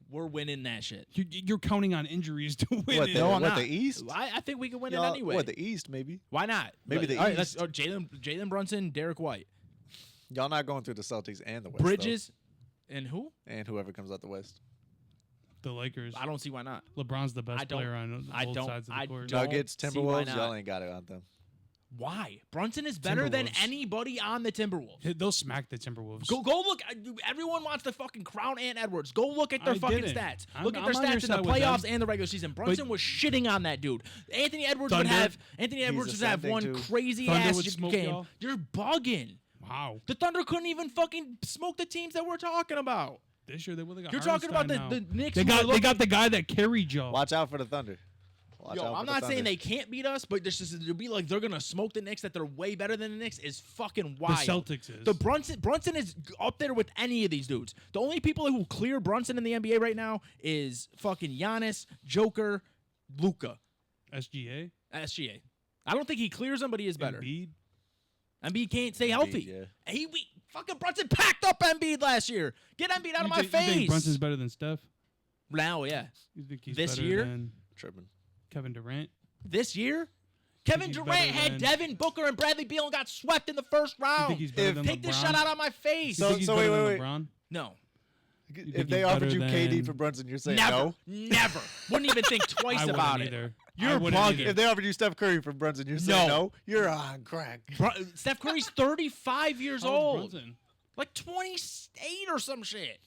We're winning that shit. You're counting on injuries to win What, it. the- No, I'm what, not. the East? I think we can win Y'all- it anyway. What, the East, maybe? Why not? Maybe the all right, let's East. Jalen Brunson, Derek White, Y'all not going through the Celtics and the West. Bridges, and who? though. And whoever comes out the West. The Lakers. I don't see why not. LeBron's the best I don't- player on I both don't- sides of I the court. don't- Nuggets, see why Timberwolves, not. y'all ain't got it on them. Why? Brunson is better than Timberwolves. anybody on the Timberwolves. They'll smack the Timberwolves. Go look. Everyone wants to fucking crown Ant Edwards. Go look at their I fucking didn't. stats. I'm- Look at I'm their on your stats in the side with them. playoffs and the regular season. Brunson was shitting on that dude. Anthony Edwards would Thunder. have. Anthony Edwards would have ascending one too. crazy Thunder ass would smoke game. y'all. You're bugging. Wow. The Thunder couldn't even fucking smoke the teams that we're talking about. This year they would have got. You're talking about Hartenstein the now. Knicks. They who are got looking- the guy that carried y'all. Watch out for the Thunder. Watch Yo, out for I'm the not saying Thunder. they can't beat us, but this is to be like they're gonna smoke the Knicks. That they're way better than the Knicks is fucking The wild. Celtics is. The Brunson is up there with any of these dudes. The only people who clear Brunson in the NBA right now is fucking Giannis, Joker, Luka, SGA. SGA. I don't think he clears them, but he is better. Embiid. Embiid can't stay healthy. yeah. Fucking Brunson packed up Embiid last year. Get Embiid out of my You think face. Brunson's better than Steph? Now, yeah. You think he's This better year? than Tripping. Kevin Durant? This year, Kevin he's Durant better had than- Devin Booker and Bradley Beal and got swept in the first You round. think he's better If- than Take LeBron? this shot out of my face. You So- think he's so better wait, than wait. LeBron? No. think If they he's offered better you KD than- for Brunson, you're saying Never. no? Never. Wouldn't even think twice I wouldn't about it. either. You're I wouldn't bugging. either. If they offered you Steph Curry for Brunson, you're saying No. no? You're on crack. Steph Curry's 35 years How old's old. Brunson? Like 28 or some shit.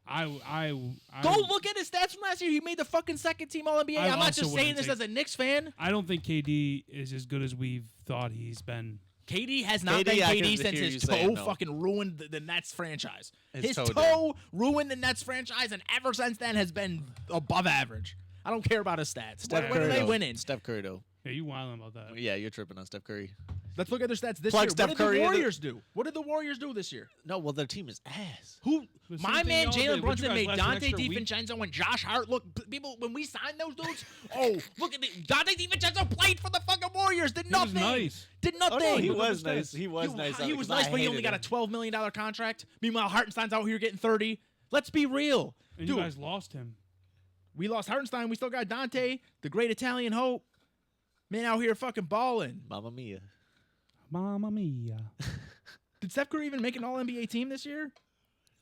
Go look at his stats from last year. He made the fucking second team All NBA. I'm not just saying this as a Knicks fan. I don't think KD is as good as we've thought he's been. KD has not been KD since his toe fucking ruined the Nets franchise. His toe ruined the Nets franchise, and ever since then has been above average. I don't care about his stats. What are they winning? Steph Curry, though. Yeah, you wilding about that. Yeah, you're tripping on Steph Curry. Let's look at their stats this Plug year. Steph What did Curry the in the- Warriors do? What did the Warriors do this year? No, well, their team is ass. Who? The same My thing man y'all did. Jalen What you Brunson guys made last an Dante extra week? DiVincenzo and Josh Hart look. People, when we signed those dudes, oh, look at Dante DiVincenzo played for the fucking Warriors. Did nothing. He was nice. Did Oh, nothing. no, he Look at was the nice. stats. He was nice. He was nice, but he only got a $12 million contract. Meanwhile, Hartenstein's out here getting 30. Let's be real. And Dude, you guys lost him. we lost Hartenstein. We still got Dante, the great Italian hope. Man out here fucking balling. Mamma mia. Mamma mia. Did Steph Curry even make an All-NBA team this year?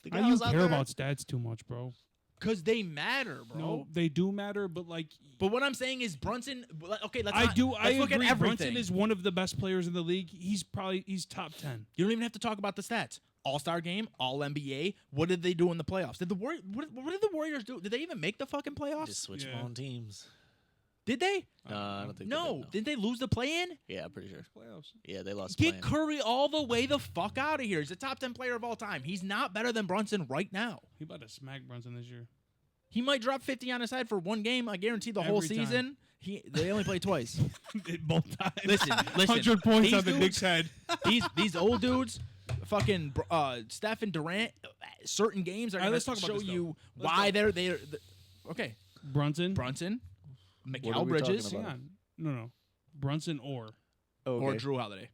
The I guy you was out care there. about stats too much, bro. Because they matter, bro. No, they do matter, but like But what I'm saying is Brunson. Okay, let's. I not, do. Let's I look agree. at everything. Brunson is one of the best players in the league. He's top 10. You don't even have to talk about the stats. All-Star game, All-NBA. What did they do in the playoffs? Did the what did the Warriors do? Did they even make the fucking playoffs? Just switch Yeah. them on teams. Did they? No, I don't think. No. They did, Didn't they lose the play-in? Yeah, I'm pretty sure. Playoffs. Yeah, they lost. Get playing. Curry all the way the fuck out of here. He's a top 10 player of all time. He's not better than Brunson right now. He about to smack Brunson this year. He might drop 50 on his head for one game. I guarantee the whole Every time. season. They only play twice. Both times. Listen. 100 points These on the dudes- Knicks' head. these old dudes, fucking Steph and Durant, certain games are All right, going let's to talk about show this, though. you Let's why go. they're okay. Brunson. Brunson, What are Mikal we Bridges, talking Hang about? on. No. Brunson or Okay. or Drew Holiday.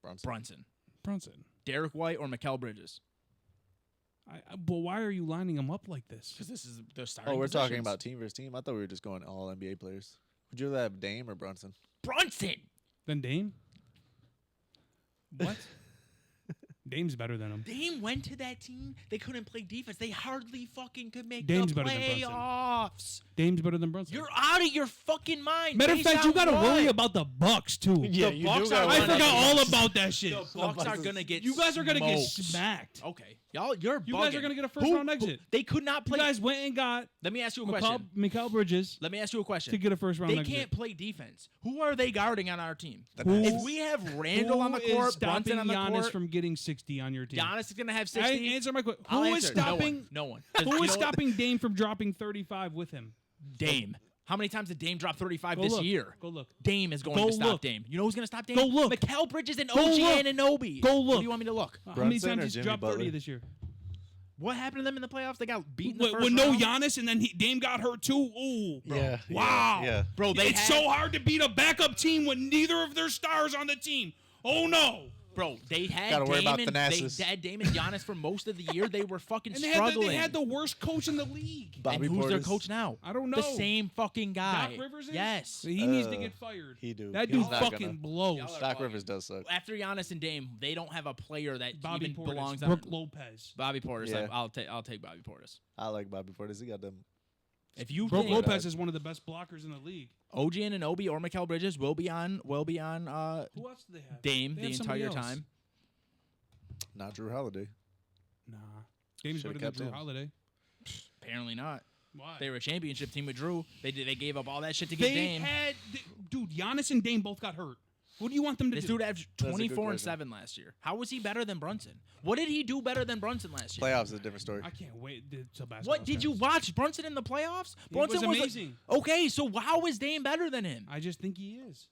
Brunson. Brunson. Derek White or Mikal Bridges. But why are you lining them up like this? Because this is the starting Oh, we're talking positions. about team versus team. I thought we were just going all NBA players. Would you rather have Dame or Brunson? Brunson. Then Dame? What? Dame's better than him. Dame went to that team. They couldn't play defense. They hardly fucking could make Dame's the better than Brunson. playoffs. Dame's better than Brunson. You're out of your fucking mind. Matter of Based fact, you on got to what? worry about the Bucks too. Yeah, The you Bucks do are gotta I worry gonna forgot about all the Bucks. about that shit. The Bucks are gonna get. You guys are gonna get smoked. smacked. Okay, y'all, you're. You guys bugging. are gonna get a first-round exit. They could not You play. guys went and got Let me ask you a question. Mikal Bridges Let me ask you a question. to get a first-round They exit. can't play defense. Who are they guarding on our team? Who- If we have Randall on the Who is court, stopping Brunson on the Giannis court, from getting 60 on your team? Giannis is gonna have I 60. answer my question. I'll Who is answer. stopping? No one. Who You is know what? stopping Dame from dropping 35 with him? Dame. How many times did Dame drop 35 Go this look. year? Go look. Dame is going Go to stop look. Dame. You know who's going to stop Dame? Go look. Mikal Bridges and Go OG look. Anunoby. Go What look. do you want me to look? How many Brunson or times he's Jimmy dropped 30 Butler? this year? What happened to them in the playoffs? They got beat in the With first no round. Giannis, and then Dame got hurt too. Ooh, bro. Yeah. Wow. Yeah. Bro, they It's had, so hard to beat a backup team with neither of their stars on the team. Oh no. Bro, they had Gotta worry Dame about and Thanasis. they had Dame and Giannis for most of the year. They were fucking And struggling. they had the worst coach in the league. Bobby and who's their Portis. coach now? I don't know. The same fucking guy. Doc Rivers is? Yes. He needs to get fired. He do. That He's dude not fucking gonna. blows. Y'all are Doc bugging. Rivers does suck. After Giannis and Dame, they don't have a player that Bobby even Portis, belongs on. Brooke Lopez. Bobby Portis. Yeah. I'll take Bobby Portis. I like Bobby Portis. He got them. If you Brooke think Lopez is one of the best blockers in the league. OG Anunoby or Mikal Bridges will be on Who else do they have? Dame They the have somebody entire else. time. Not Drew Holiday. Nah. Dame's Should've better than kept Drew him. Holiday. Apparently not. Why? They were a championship team with Drew. They gave up all that shit to get They Dame. had dude. Giannis and Dame both got hurt. What do you want them to This do? dude averaged That's a good 24 and question. 7 last year. How was he better than Brunson? What did he do better than Brunson last year? Playoffs is a different story. I can't wait till basketball. What did you starts. watch Brunson in the playoffs? He was Brunson amazing. Okay, so how is Dame better than him? I just think he is.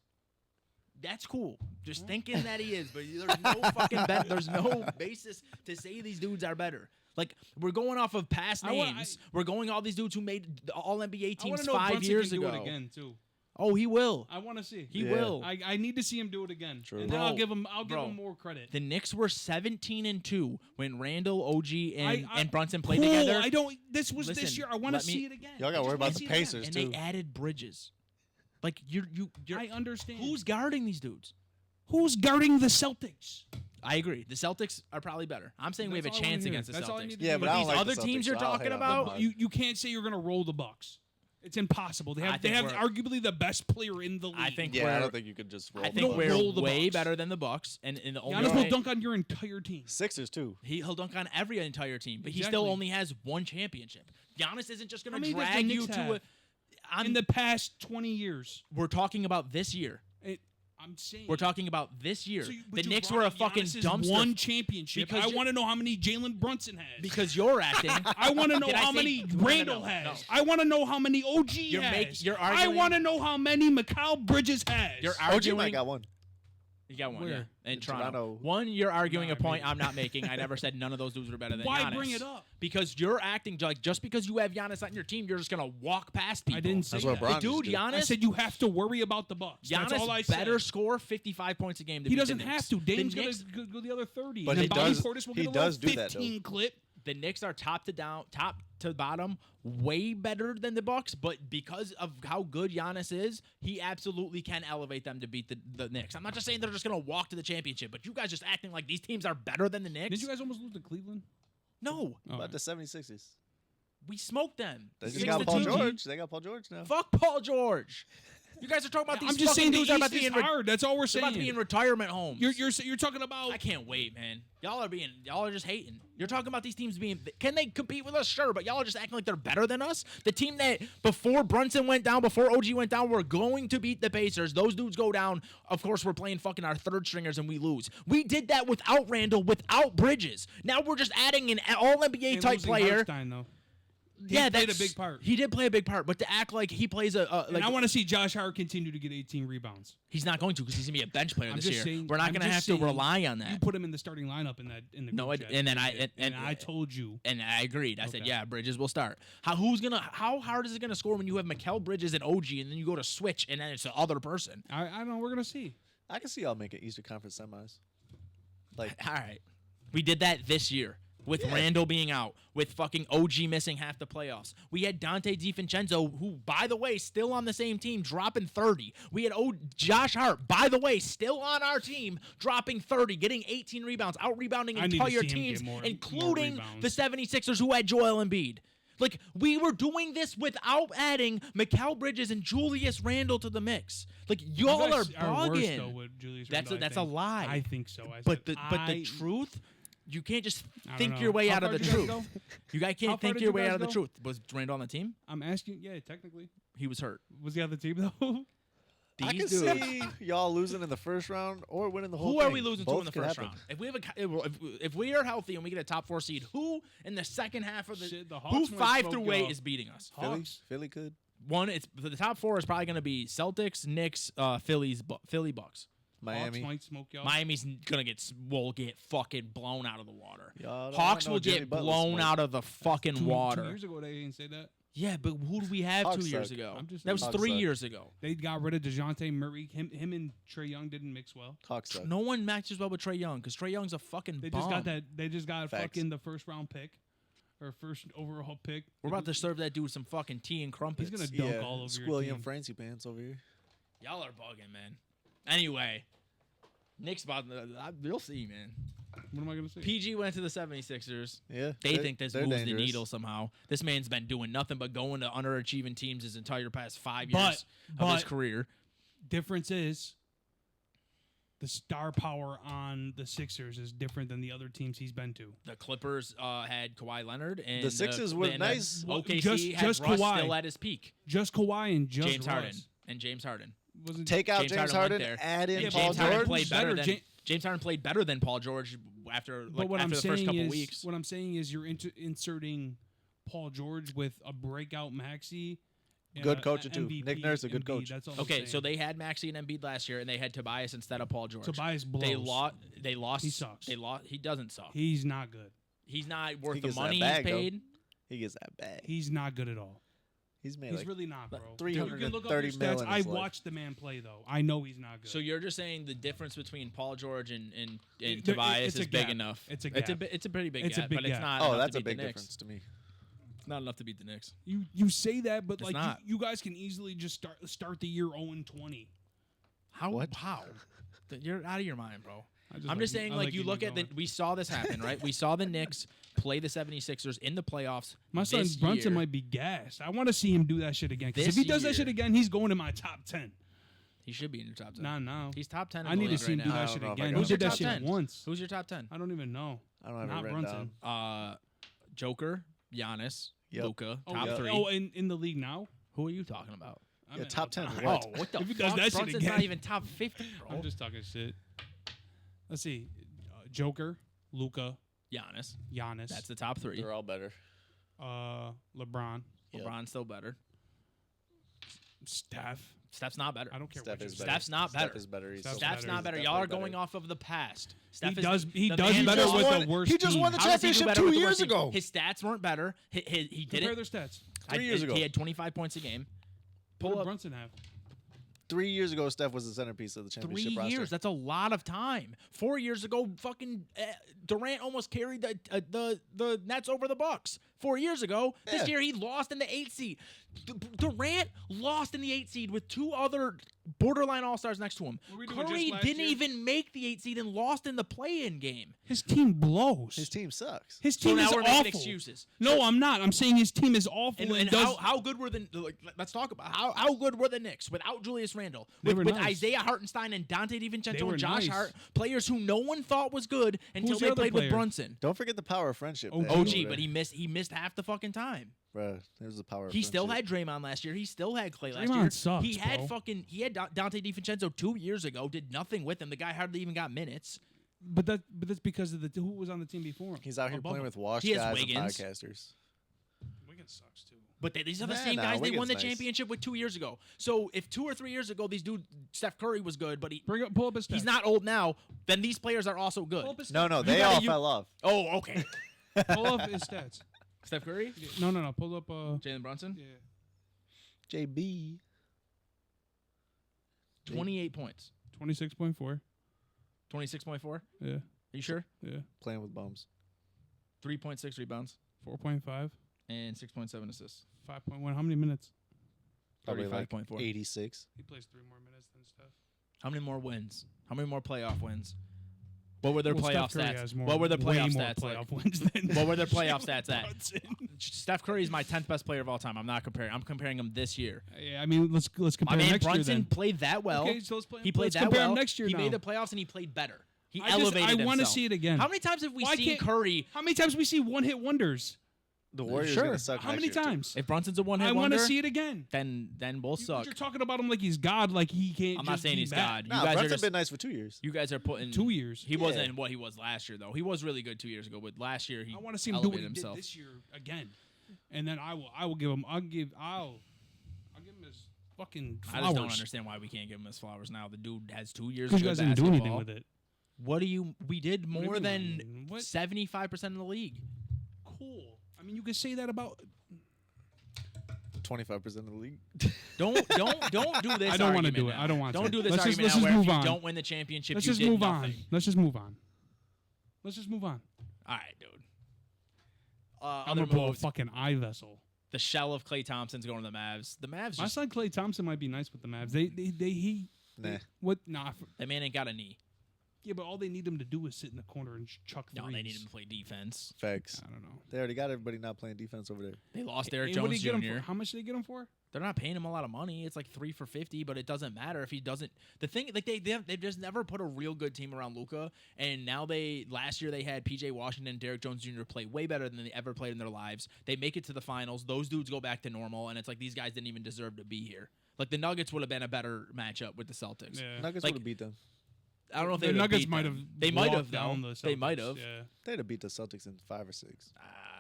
That's cool. Just thinking that he is, but there's no fucking there's no basis to say these dudes are better. Like we're going off of past names. We're going all these dudes who made the All NBA I want teams to know if 5 Brunson years can do ago. it again too. Oh, he will. I want to see. He Yeah. will. I need to see him do it again. True. And then Bro, I'll give him bro. more credit. The Knicks were 17-2 when Randall, OG, and I- Brunson played Cool. together. I don't. This was this Listen, year. I want to let me- see it again. Y'all I gotta just worry about wanna the see it again. Pacers. and too. they added Bridges. Like you're I understand. who's guarding these dudes? Who's guarding the Celtics? I agree. The Celtics are probably better. I'm saying we have That's a all I chance wanna hear. against the That's all I Celtics. need to Yeah, hear. but But I don't these like other the teams Celtics, you're so I'll talking hate on about, them. You can't say you're gonna roll the Bucks. It's impossible. They I have think arguably the best player in the league. I think Yeah, I we're don't think you could just roll. I the think Bucks. we're Roll the way Bucks. better than the Bucks, and in the only Giannis way will dunk on your entire team. Sixers too. he'll dunk on every entire team, but he still Exactly. only has one championship. Giannis isn't just How going many to does the drag you Knicks to have a. in the past 20 years. We're talking about this year. I'm saying We're talking about this year. but The you Knicks brought were a up fucking Giannis's dumpster. one championship. Because I you- want to know how many Jalen Brunson has. Because you're acting. I want to know Did I how say- many no, no, Randall no, has. no. I want to know how many OG You're has. you're I arguing- want to know how many Mikal Bridges has. You're OG arguing. might got one. You got one, Where? yeah. In In Toronto. Toronto. One, you're arguing Nah, a point maybe. I'm not making. I never said none of those dudes were better than Why Giannis. bring it up? Because you're acting like just because you have Giannis on your team, you're just gonna walk past people. I didn't say That's what that. Bron The dude, just did. Giannis. I said you have to worry about the Bucks. That's all I Giannis said. better score 55 points a game. To He beat the doesn't Knicks. have to. Dame's the going Knicks, to go the other 30. But and he then Bobby does- Portis will he get a little does do that, though. 15 clip. the Knicks are top to bottom, way better than the Bucks. But because of how good Giannis is, he absolutely can elevate them to beat the Knicks. I'm not just saying they're just gonna walk to the championship, but you guys just acting like these teams are better than the Knicks. Didn't you guys almost lose to Cleveland? No, Oh. About the 76ers. we smoked them. They just 6 got to Paul 2. George. They got Paul George now. Fuck Paul George. You guys are talking about these I'm just fucking saying the dudes are about East to be is in hard. That's all we're they're about to be in saying. retirement homes. You're talking about I can't wait, man. Y'all are just hating. You're talking about these teams being. Can they compete with us? Sure, but y'all are just acting like they're better than us. The team that before Brunson went down, before OG went down, we're going to beat the Pacers. Those dudes go down. Of course, we're playing fucking our third stringers and we lose. We did that without Randall, without Bridges. Now we're just adding an All NBA and type losing player. Hartenstein, though. Yeah, played a that's big part. He did play a big part, but to act like he plays And like I want to see Josh Hart continue to get 18 rebounds. he's not going to because he's gonna be a bench player I'm this just year. saying- We're not I'm gonna just have to saying rely on You that. put him in the starting lineup in the No, group it- chat. and then I- and and- I told you. And I agreed. I said, Okay. yeah, Bridges will start. How hard is it gonna score when you have Mikal Bridges and OG, and then you go to switch, and then it's the other person? I don't know. We're gonna see. I can see y'all making Eastern Conference semis. Like, All right, we did that this year with Yeah. Randall being out, with fucking OG missing half the playoffs. We had Dante DiVincenzo, who, by the way, still on the same team, dropping 30. We had Josh Hart, by the way, still on our team, dropping 30, getting 18 rebounds, out-rebounding I need to entire see him get teams, more including rebounds. the 76ers, who had Joel Embiid. Like, we were doing this without adding Mikal Bridges and Julius Randle to the mix. Like, y'all You are guys worse, bugging. though, with Julius That's Randle, that's I a think. lie. I think so. But the truth, you can't just I don't think know. your way How out of far the did you guys truth. go? You guys How can't far think did your you way guys out of the go? truth. Was Randall on the team? I'm asking. Yeah, technically, He was hurt. was he on the team though? I can These dudes. see y'all losing in the first round or winning the whole Who thing. are we losing Both to in the could first happen. round? If we have if we are healthy and we get a top 4 seed, who in the second half of the Shit, the who Hawks might 5 smoke through 8 y'all. is beating us? Philly, Hawks. Philly could. One, it's the top 4 is probably going to be Celtics, Knicks, Philly Bucks. Miami. Hawks might smoke y'all. Miami's gonna will get fucking blown out of the water. Y'all don't Hawks know will Jimmy get Butler blown smoke. out of the fucking 2 water. years ago, they didn't say that. Yeah, but who do we have Hawks 2 years suck. ago? I'm just That was saying. 3 Hawks suck. years ago. They got rid of DeJounte Murray. Him and Trae Young didn't mix well. Hawks suck. No one matches well with Trae Young because Trae Young's a fucking They bum. just got that. They just got Facts. fucking the first round pick, or first overall pick. We're about to serve that dude some fucking tea and crumpets. He's gonna dunk Yeah, all over your Squilliam team. Francie pants over here. Y'all are bugging, man. Anyway, Knicks about you'll see, man. What am I gonna say? PG went to the 76ers. Yeah. They think this they're moves the dangerous. needle somehow. This man's been doing nothing but going to underachieving teams his entire past 5 But- years of his but- career. Difference is the star power on the Sixers is different than the other teams he's been to. The Clippers had Kawhi Leonard, and The Sixers were nice. OKC Just had Russ Kawhi. still at his peak. Just Kawhi and just James Harden Russ. and James Harden. Wasn't Take out James James Harden Harden, went there. add in Yeah, Paul James Harden George. played better better. than James Harden played better than Paul George after But what after I'm the first saying couple is, weeks. what I'm saying is, you're inserting Paul George with a breakout Maxey. and Good a coaching, too. MVP Nick Nurse, a good Embiid. coach. That's all I'm Okay, so saying. they had Maxey and Embiid last year, and they had Tobias instead of Paul George. Tobias blows. They lost. He sucks. They lost. He doesn't suck. He's not good. He's not worth He the gets that money bag, he's though. paid. He gets that bag. He's not good at all. He's made He's like really not, bro. $330 You can look up your million stats. in I his life. watched the man play, though. I know he's not good. So you're just saying the difference between Paul George and There- Tobias it's a is big gap. enough. It's a It's a gap. it's a pretty big It's a gap, big but it's gap. not. Oh, enough that's to a beat the big Knicks. difference to me. It's not enough to beat the Knicks. you say that, but It's like not. you guys can easily just start the year 0-20. How? What? How? You're out of your mind, bro. I'm just saying, like, you look at we saw this happen, right? We saw the Knicks play the 76ers in the playoffs. My son this Brunson year. might be gassed. I want to see him do that shit again. Because if This he does that year. shit again, he's going to my top 10. He should be in your top 10. Not now. He's top 10 in I the need to league see him right do now. that I shit don't know if I again. got He it. did that Who's shit your top 10? once. Who's your top 10? I don't even know. I don't have Not it written Brunson. down. Joker, Giannis, Yep. Luka, Oh, top yeah. 3. Oh, in the league now? Who are you talking about? I Yeah, meant top all 10 time. what? Oh, what the If he fuck? does that shit Brunson's not again. even top 50, bro. I'm just talking shit. Let's see. Joker, Luka, Giannis. Giannis, That's the top 3. They're all better. LeBron, Yep. LeBron's still better. Steph. Steph's not better. I don't care Steph what is you better. say. Steph's not better. Steph is better. He's Steph's so Steph's better. not He's better. definitely Y'all are going off of the past. Steph He does the better man with just the won- worst he just team. won the How does he do championship better 2 with the years worst team? ago. His stats weren't better. He Compare didn't. their stats. 3 years ago. He had 25 points a game. What Pull did up Brunson have? 3 years ago, Steph was the centerpiece of the 3 championship roster. years. That's a lot of time. 4 years ago, fucking Durant almost carried the Nets over the Bucks. 4 years ago, this Yeah. year he lost in the 8 seed. Durant lost in the 8 seed with 2 other borderline all-stars next to him. What we doing, Curry just last didn't year? even make the 8 seed and lost in the play-in game. His team blows. His team sucks. His So team now is we're awful. making excuses. No, I'm not. I'm saying his team is awful And, and, and does. how good were the let's talk about how good were the Knicks without Julius Randle, They with were nice. Isaiah Hartenstein and Dante They DiVincenzo were and Josh nice. Hart, players who no one thought was good until Who's the they other played with player? Brunson. Don't forget the power of friendship. OG. they have over OG, there. but he missed half the fucking time. Bruh, there's the power of He still friendship. had Draymond last year. He still had Clay last Draymond year. sucks, he had bro. Dante DiVincenzo 2 years ago. Did nothing with him. The guy hardly even got minutes. but that's because of who was on the team before him. He's out here Above playing him. with washed He has guys and Wiggins. podcasters. Wiggins sucks too. But these are the Nah, same nah, guys they won the Wiggins nice. championship with 2 years ago. So if 2 or 3 years ago Steph Curry was good, but Pull up his stats. he's not old now, then these players are also good. Pull up his No, stats. they gotta all u- fell off. Oh, okay. Pull up his stats. Steph Curry, No. Pull up. Jalen Brunson, Yeah. JB. 28 points, 26.4. 26.4. Yeah. Are you sure? Yeah. Playing with bums. 3.6 rebounds 4.5. and 6.7 assists. 5.1. How many minutes? Probably like 35.4. 86. He plays 3 more minutes than Steph. How many more wins? How many more playoff wins? What were their Well, playoff Steph Curry stats? has more, What were their way playoff more stats like? playoff wins than What were their playoff Jalen stats at? Brunson. Steph Curry is my 10th best player of all time. I'm not comparing. I'm comparing him this year. Yeah, I mean, let's compare My man next year Brunson then. played that well. Okay, so let's play. He played let's that compare well. him next year. He now. made the playoffs and he played better. He I elevated himself. I want to see it again. How many times have we Why seen can't- Curry? How many times we see one-hit wonders? The Warriors Sure. are gonna suck How next many year, too. times? If Brunson's a one-hit I wonder, want to see it again. then we'll suck. You're talking about him like he's God, like he can't. I'm not just saying be he's that. God. Nah, You guys are Brunson's just been nice for 2 years. you guys are putting 2 years. He Yeah. wasn't what he was last year though. He was really good 2 years ago, but last year he I want to see him do what elevated he himself. did this year again, and then I will give him. I'll give him his fucking I flowers. just don't understand why we can't give him his flowers now. The dude has 2 years. Because of you guys good didn't do anything basketball. with it. What do you? We did What do you more mean, than what? 75% of the league. Cool. I mean, you could say that about. 25% of the league. Don't do this. I don't want to argument do it. now. I don't want to. Don't do this Let's just- argument let's now just where move if you on. don't win the championship, Let's you just did move nothing. on. Let's just move on. Let's just move on. All right, dude. I'm Other gonna blow a moves. fucking eye vessel. The shell of Klay Thompson's going to the Mavs. The Mavs My just son Klay Thompson might be nice with the Mavs. Nah. What? Nah. that man ain't got a knee. Yeah, but all they need him to do is sit in the corner and chuck No, threes. they need him to play defense. Facts. I don't know. They already got everybody not playing defense over there. They lost Derrick And what did Jones he get him Jr. for? How much did they get him for? They're not paying him a lot of money. It's like 3 for $50, but it doesn't matter if he doesn't. The thing, like they've just never put a real good team around Luka. And now last year they had PJ Washington and Derrick Jones Jr. play way better than they ever played in their lives. They make it to the finals. Those dudes go back to normal, and it's like these guys didn't even deserve to be here. Like the Nuggets would have been a better matchup with the Celtics. Yeah. Nuggets Like- would have beat them. I don't know if The they Nuggets beat might them. have. They might have walked down though. the They might Celtics, have. Yeah. They'd have beat the Celtics in 5 or 6.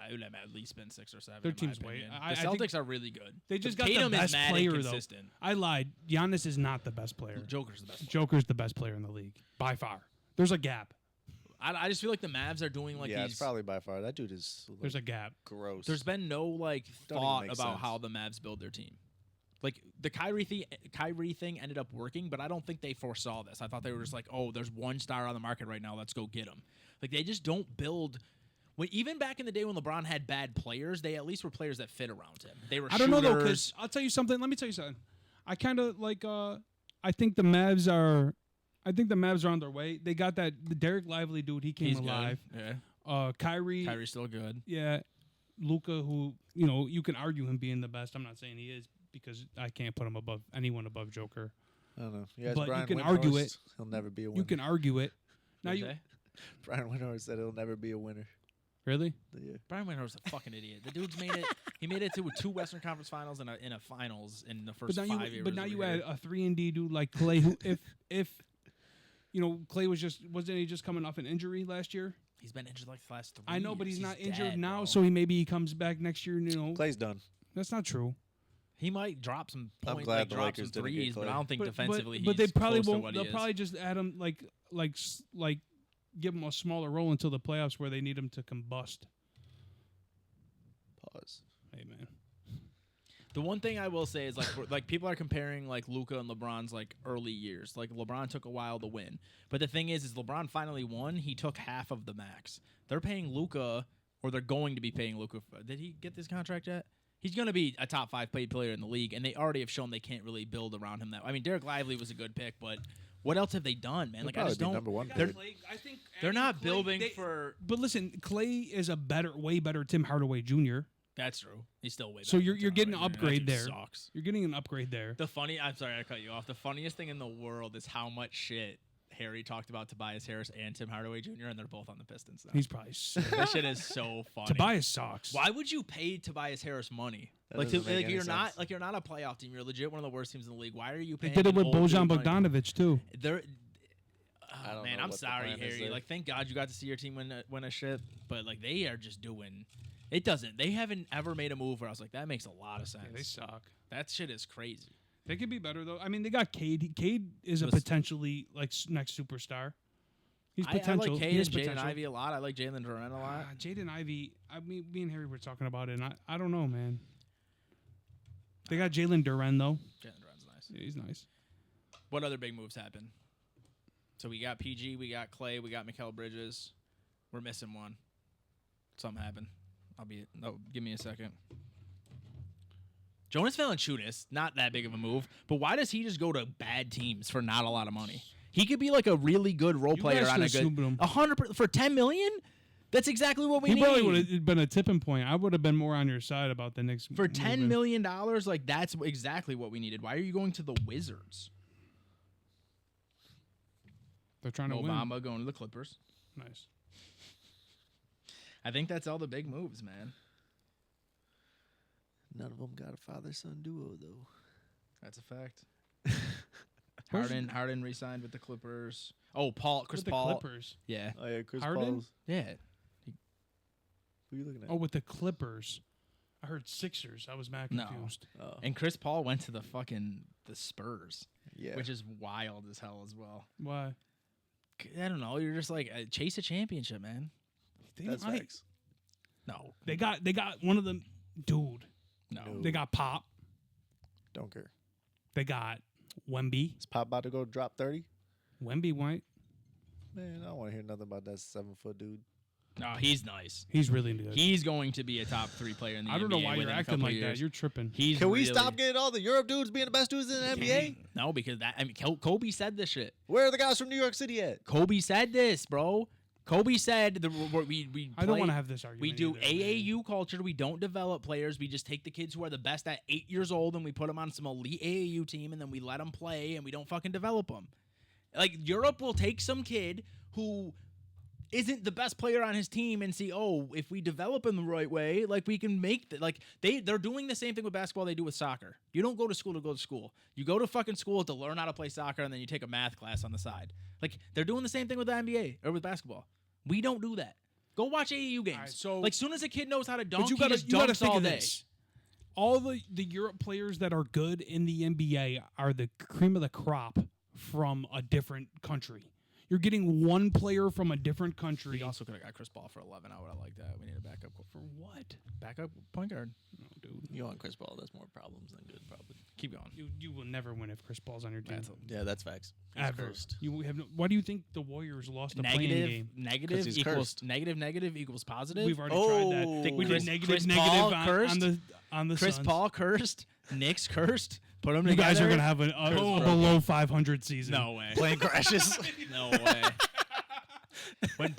It would have at least been 6 or 7. Their in my team's way- opinion. I The think Celtics are really good. They just got Tatum the is best mad player though. inconsistent. I lied. Giannis is not the best player. Joker's the best. Player. Joker's the best player in the league by far. There's a gap. I just feel like the Mavs are doing like yeah, these. it's probably by far. That dude is like, There's a gap. gross. There's been no like Don't even thought make about sense. how the Mavs build their team. Like the Kyrie thing ended up working, but I don't think they foresaw this. I thought they were just like, oh, there's one star on the market right now, let's go get him. Like they just don't build. Even back in the day when LeBron had bad players, they at least were players that fit around him. They were. I don't know though, shooters. because I'll tell you something. Let me tell you something. I kind of like. I think the Mavs are I think the Mavs are on their way. They got the Derek Lively dude. He came He's alive. good. Yeah. Kyrie, Still good. yeah. Luka, who you can argue him being the best. I'm not saying he is because I can't put him above anyone above Joker. I don't know. Yeah, But you Brian can Windhorst, argue it. He'll never be a winner. You can argue it. Now you Brian Windhorst said he'll never be a winner. really? Yeah. Brian Windhorst's a fucking idiot. The dude's made it. He made it to 2 Western Conference Finals and in a finals in the first But now 5 years. but now we you were add here. a 3-and-D dude like Clay, who if Clay wasn't he just coming off an injury last year? He's been injured like the last 3 I know, but years. he's not injured dead, now, bro. so he comes back next year. Clay's done. That's not true. He might drop some I'm points, glad like the drop Lakers some didn't get threes, but Clay. I don't think But defensively they he's probably close to won't. what They'll he is. probably just add him like give him a smaller role until the playoffs where they need him to combust. Pause. Hey man, The one thing I will say is like people are comparing like Luka and LeBron's like early years. Like LeBron took a while to win, but the thing is LeBron finally won. He took half of the max. They're paying Luka, or they're going to be paying Luka. Did he get this contract yet? He's going to be a top 5 paid player in the league, and they already have shown they can't really build around him. I mean, Derek Lively was a good pick, but what else have they done, man? He'll Like I just probably be don't. number one They're, pick. I think they're not building for. But listen, Clay is a way better Tim Hardaway Jr. That's true. He's still way. So better than you're Tim getting an Hardaway Jr. upgrade That dude there. Sucks. You're getting an upgrade there. I'm sorry I cut you off. The funniest thing in the world is how much shit Harry talked about Tobias Harris and Tim Hardaway Jr. and they're both on the Pistons now. He's probably sick. That shit is so funny. Tobias sucks. Why would you pay Tobias Harris money? That Like, doesn't make any you're not sense. like you're not a playoff team. You're legit one of the worst teams in the league. Why are you They paying? did it with an old Bojan dude money? Bogdanovic too. They're, I don't man, know I'm what the sorry, plan is Harry. there. Like, thank God you got to see your team win a shit. But like, they are just doing. It doesn't. They haven't ever made a move where I was like, that makes a lot of sense. Yeah, they suck. That shit is crazy. They could be better though. I mean, they got Cade. Cade is a Listen. potentially next superstar. He's I potential. like He Cade has and Jaden potential. Ivey a lot. I like Jalen Duren a lot. Jaden Ivey. I mean, me and Harry were talking about it, and I don't know, man. They got Jalen Duren though. Jalen Duren's nice. Yeah, he's nice. What other big moves happened? So we got PG, we got Clay, we got Mikal Bridges. We're missing one. Something happened. Give me a second. Jonas Valanciunas, not that big of a move, but why does he just go to bad teams for not a lot of money? He could be like a really good role You player guys on a should've good snooped him. 100 for $10 million. That's exactly what we He need. probably would have been a tipping point. I would have been more on your side about the Knicks For $10 moving. million, like that's exactly what we needed. Why are you going to the Wizards? They're trying to win. Obama going to the Clippers. Nice. I think that's all the big moves, man. None of them got a father-son duo though. That's a fact. Where's- Harden re-signed with the Clippers. Oh, Chris With the Paul. Clippers. Yeah. Oh yeah, Chris Harden? Paul's. Yeah. Who are you looking at? Oh, with the Clippers. I heard Sixers. I was mad No. confused. Oh, And Chris Paul went to the Spurs, yeah. which is wild as hell as well. Why? I don't know. You're just like chase a championship, man. That's might. facts. No. They got one of them. Dude. No. No. They got Pop. Don't care. They got Wemby. Is Pop about to go drop 30? Wemby White. Man, I don't want to hear nothing about that 7-foot dude. No, he's nice. He's really good. He's going to be a top 3 player in the NBA. I don't know why within you're a acting couple like years. that. You're tripping. He's Can we really- stop getting all the Europe dudes being the best dudes in the NBA? No, because Kobe said this shit. Where are the guys from New York City at? Kobe said this, bro. Kobe said we I don't play- want to have this argument. We do either, man. AAU culture. We don't develop players. We just take the kids who are the best at 8 years old and we put them on some elite AAU team and then we let them play and we don't fucking develop them. Like Europe will take some kid who isn't the best player on his team and see, oh, if we develop him the right way, like we can make they're doing the same thing with basketball they do with soccer. You don't go to school to go to school. You go to fucking school to learn how to play soccer and then you take a math class on the side. Like they're doing the same thing with the NBA or with basketball. We don't do that. Go watch AAU games. All right, so- like soon as a kid knows how to dunk, But you he gotta just you gotta dunks think all of day. this. All the Europe players that are good in the NBA are the cream of the crop from a different country. You're getting one player from a different country. We also could have got Chris Paul for 11. I would have liked that. We need a backup For what? point guard. No, dude. You want Chris Paul? That's more problems than good, probably. Keep going. You will never win if Chris Paul's on your team. Yeah, that's facts. He's Ever. cursed. You have no, why do you think the Warriors lost a playing game? Negative 'Cause he's equals cursed. negative equals positive. We've already tried that. Oh. We Chris- did negative Chris negative Paul on cursed? the Chris Suns. Paul cursed. Knicks cursed. Put them You together. guys are gonna have a below 500 season. No way. Plane crashes. No way. When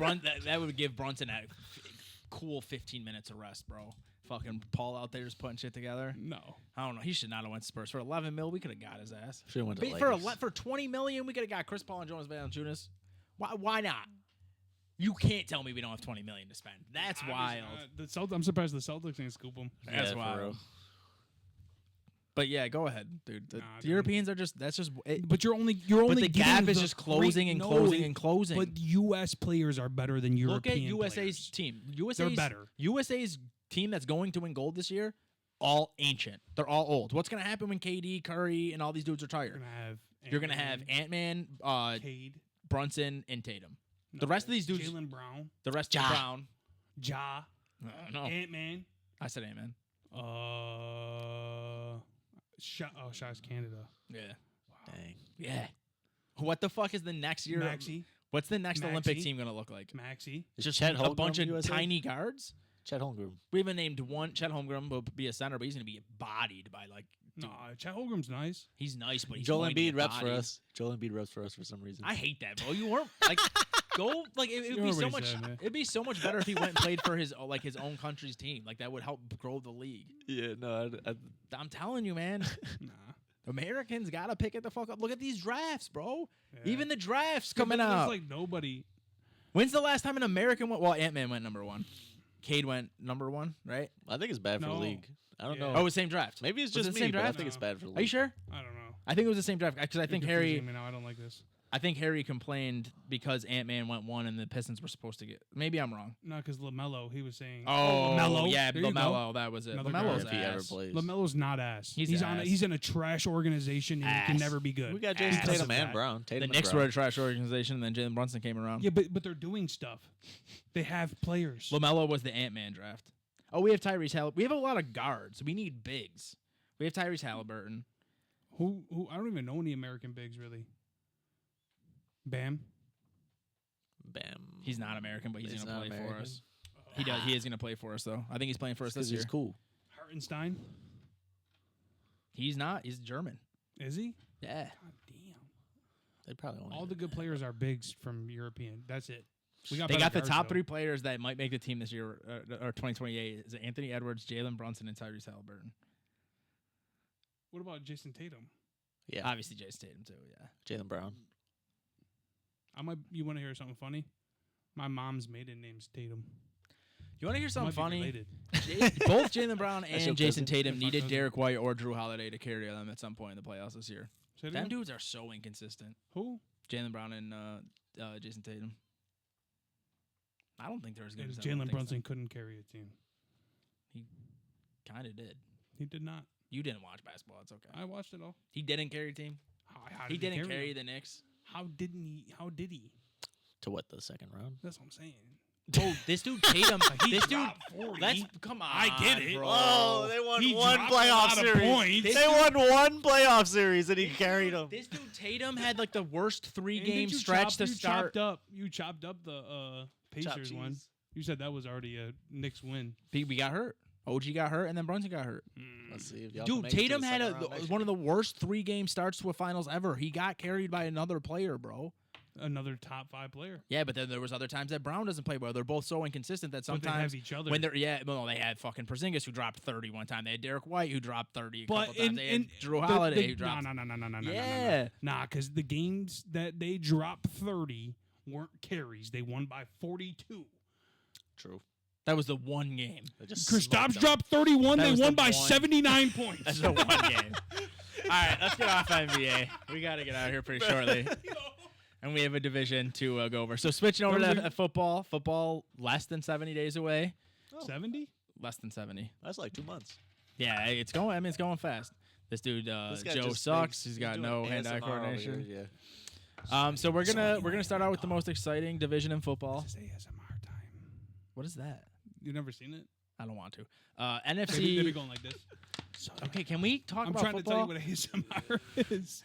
that would give Brunson a cool 15 minutes of rest, bro. Fucking Paul out there just putting shit together. No. I don't know. He should not have went to Spurs for 11 mil. We could have got his ass. Should've went to For 20 million, we could have got Chris Paul and Jonas Valanciunas. Why not? You can't tell me we don't have 20 million to spend. That's wild. I'm surprised the Celtics didn't scoop them. That's for wild. real. But yeah, go ahead, dude. The Nah, dude. Europeans are just. That's just. But you're only But the gap getting is the just closing and closing and closing. But U.S. players are better than European. Look at USA's players. team. They're better. USA's team that's going to win gold this year, all ancient. They're all old. What's going to happen when KD, Curry, and all these dudes retire? You're going to have Ant-Man, Cade, Brunson, and Tatum. The rest of these dudes. Jaylen Brown, The rest of Brown. Ja, No. Ant-Man. I said Ant-Man. Shaw's Canada. Yeah. Dang. Yeah. What the fuck is the next year? Maxey. What's the next Olympic Maxey. team going to look like? Maxey. Is Just Chet a Holmgren bunch of USA? tiny guards? Chet Holmgren. We haven't named one. Chet Holmgren will be a center, but he's going to be bodied by like. No, Chet Holmgren's nice. He's nice, but he's Joel going to get Embiid reps for bodied. us. Joel Embiid reps for us for some reason. I hate that, bro. You weren't like go like it You would be so already much. said, man. It'd be so much better if he went and played for his his own country's team. Like that would help grow the league. Yeah, no. I'm telling you, man. Nah. Americans gotta pick it the fuck up. Look at these drafts, bro. Yeah. Even the drafts Yeah, coming but there's out. like nobody. When's the last time an American went? Well, Ant-Man went number 1. Cade went number 1, right? I think it's bad for the No. league. I don't Yeah. know. Oh, it was the same draft. Maybe it's Was it just the me, same but I draft? think it's bad for the league. Are you sure? I don't know. I think it was the same draft because I think You're Harry. confusing me now. I don't like this. I think Harry complained because Ant-Man went 1 and the Pistons were supposed to get. Maybe I'm wrong. No, because LaMelo, he was saying. Oh, LaMelo. yeah, There you go. LaMelo. That was it. Another LaMelo's If he ever ass. plays. LaMelo's not ass. He's He's ass. He's in a trash organization and he Ass. can never be good. We got Ass. Jason Because Tatum of and that. Brown. The Tatum and Knicks Brown. were a trash organization, and then Jalen Brunson came around. Yeah, but they're doing stuff. They have players. LaMelo was the Ant-Man draft. Oh, we have Tyrese Halliburton. We have a lot of guards. We need bigs. We have Tyrese Halliburton. Who I don't even know any American bigs really. Bam. Bam. He's not American, but he's going to not play for American. us. He does. He is going to play for us, though. I think he's playing for us Because this year. he's cool. Hartenstein. He's not. He's German. Is he? Yeah. God damn. They probably won't. All the good players are bigs from European. That's it. We They better got the guards, top though. 3 players that might make the team this year, or 2028. Is Anthony Edwards, Jalen Brunson, and Tyrese Halliburton. What about Jason Tatum? Yeah. Obviously, Jason Tatum, too, yeah. Jalen Brown. You want to hear something funny? My mom's maiden name's Tatum. You want to hear something Might be funny? related. Both Jalen Brown That's your and Jason cousin? Tatum That's my needed cousin. Derek White or Drew Holiday to carry them at some point in the playoffs this year. Say it Them again? dudes are so inconsistent. Who? Jalen Brown and Jason Tatum. I don't think they're as good And as everyone Jalen thinks Brunson couldn't carry a team. they kind of did. He did not. You didn't watch basketball. It's okay. I watched it all. He didn't carry a team. How He did didn't carry them? the Knicks. How didn't he? How did he? To what, the second round? That's what I'm saying. Oh, this dude Tatum. He this dude. dropped 40. Let's come on. I get it. Bro. Oh, they won He one dropped a playoff lot of series. points. This They dude- won one playoff series and he carried them. This dude Tatum had like the worst And 3-game did you stretch to you start. You chopped up the Pacers Chopped one. cheese. You said that was already a Knicks win. We got hurt. OG got hurt, and then Brunson got hurt. Let's see if y'all can Dude, make it to Tatum the had second round next one of the worst 3-game starts to a finals ever. He got carried by another player, bro. Another top 5 player. Yeah, but then there was other times that Brown doesn't play well. They're both so inconsistent that But they sometimes have each other. when they're they had fucking Porzingis who dropped 30 one time. They had Derek White who dropped 30 a But couple times. in, They had in Drew the- Holiday who dropped. No. Yeah. Nah, because the games that they dropped 30 weren't carries. They won by 42. True. That was the one game. They just Kristaps smoked them. dropped 31. That They was won the by one. 79 points. That's the one game. All right, let's get off NBA. We got to get out of here pretty shortly. And we have a division to go over. So switching over to football. Football less than 70 days away. 70? Less than 70. That's like 2 months. Yeah, it's going. I mean, it's going fast. This dude This guy Joe just sucks. thinks He's got doing no hand-eye ASMR over coordination. here, Yeah. So we're gonna start out with the most exciting division in football. This is ASMR time. What is that? You never seen it? I don't want to. They be NFC. going like this. Okay, can we talk I'm about trying football? to tell you what ASMR is.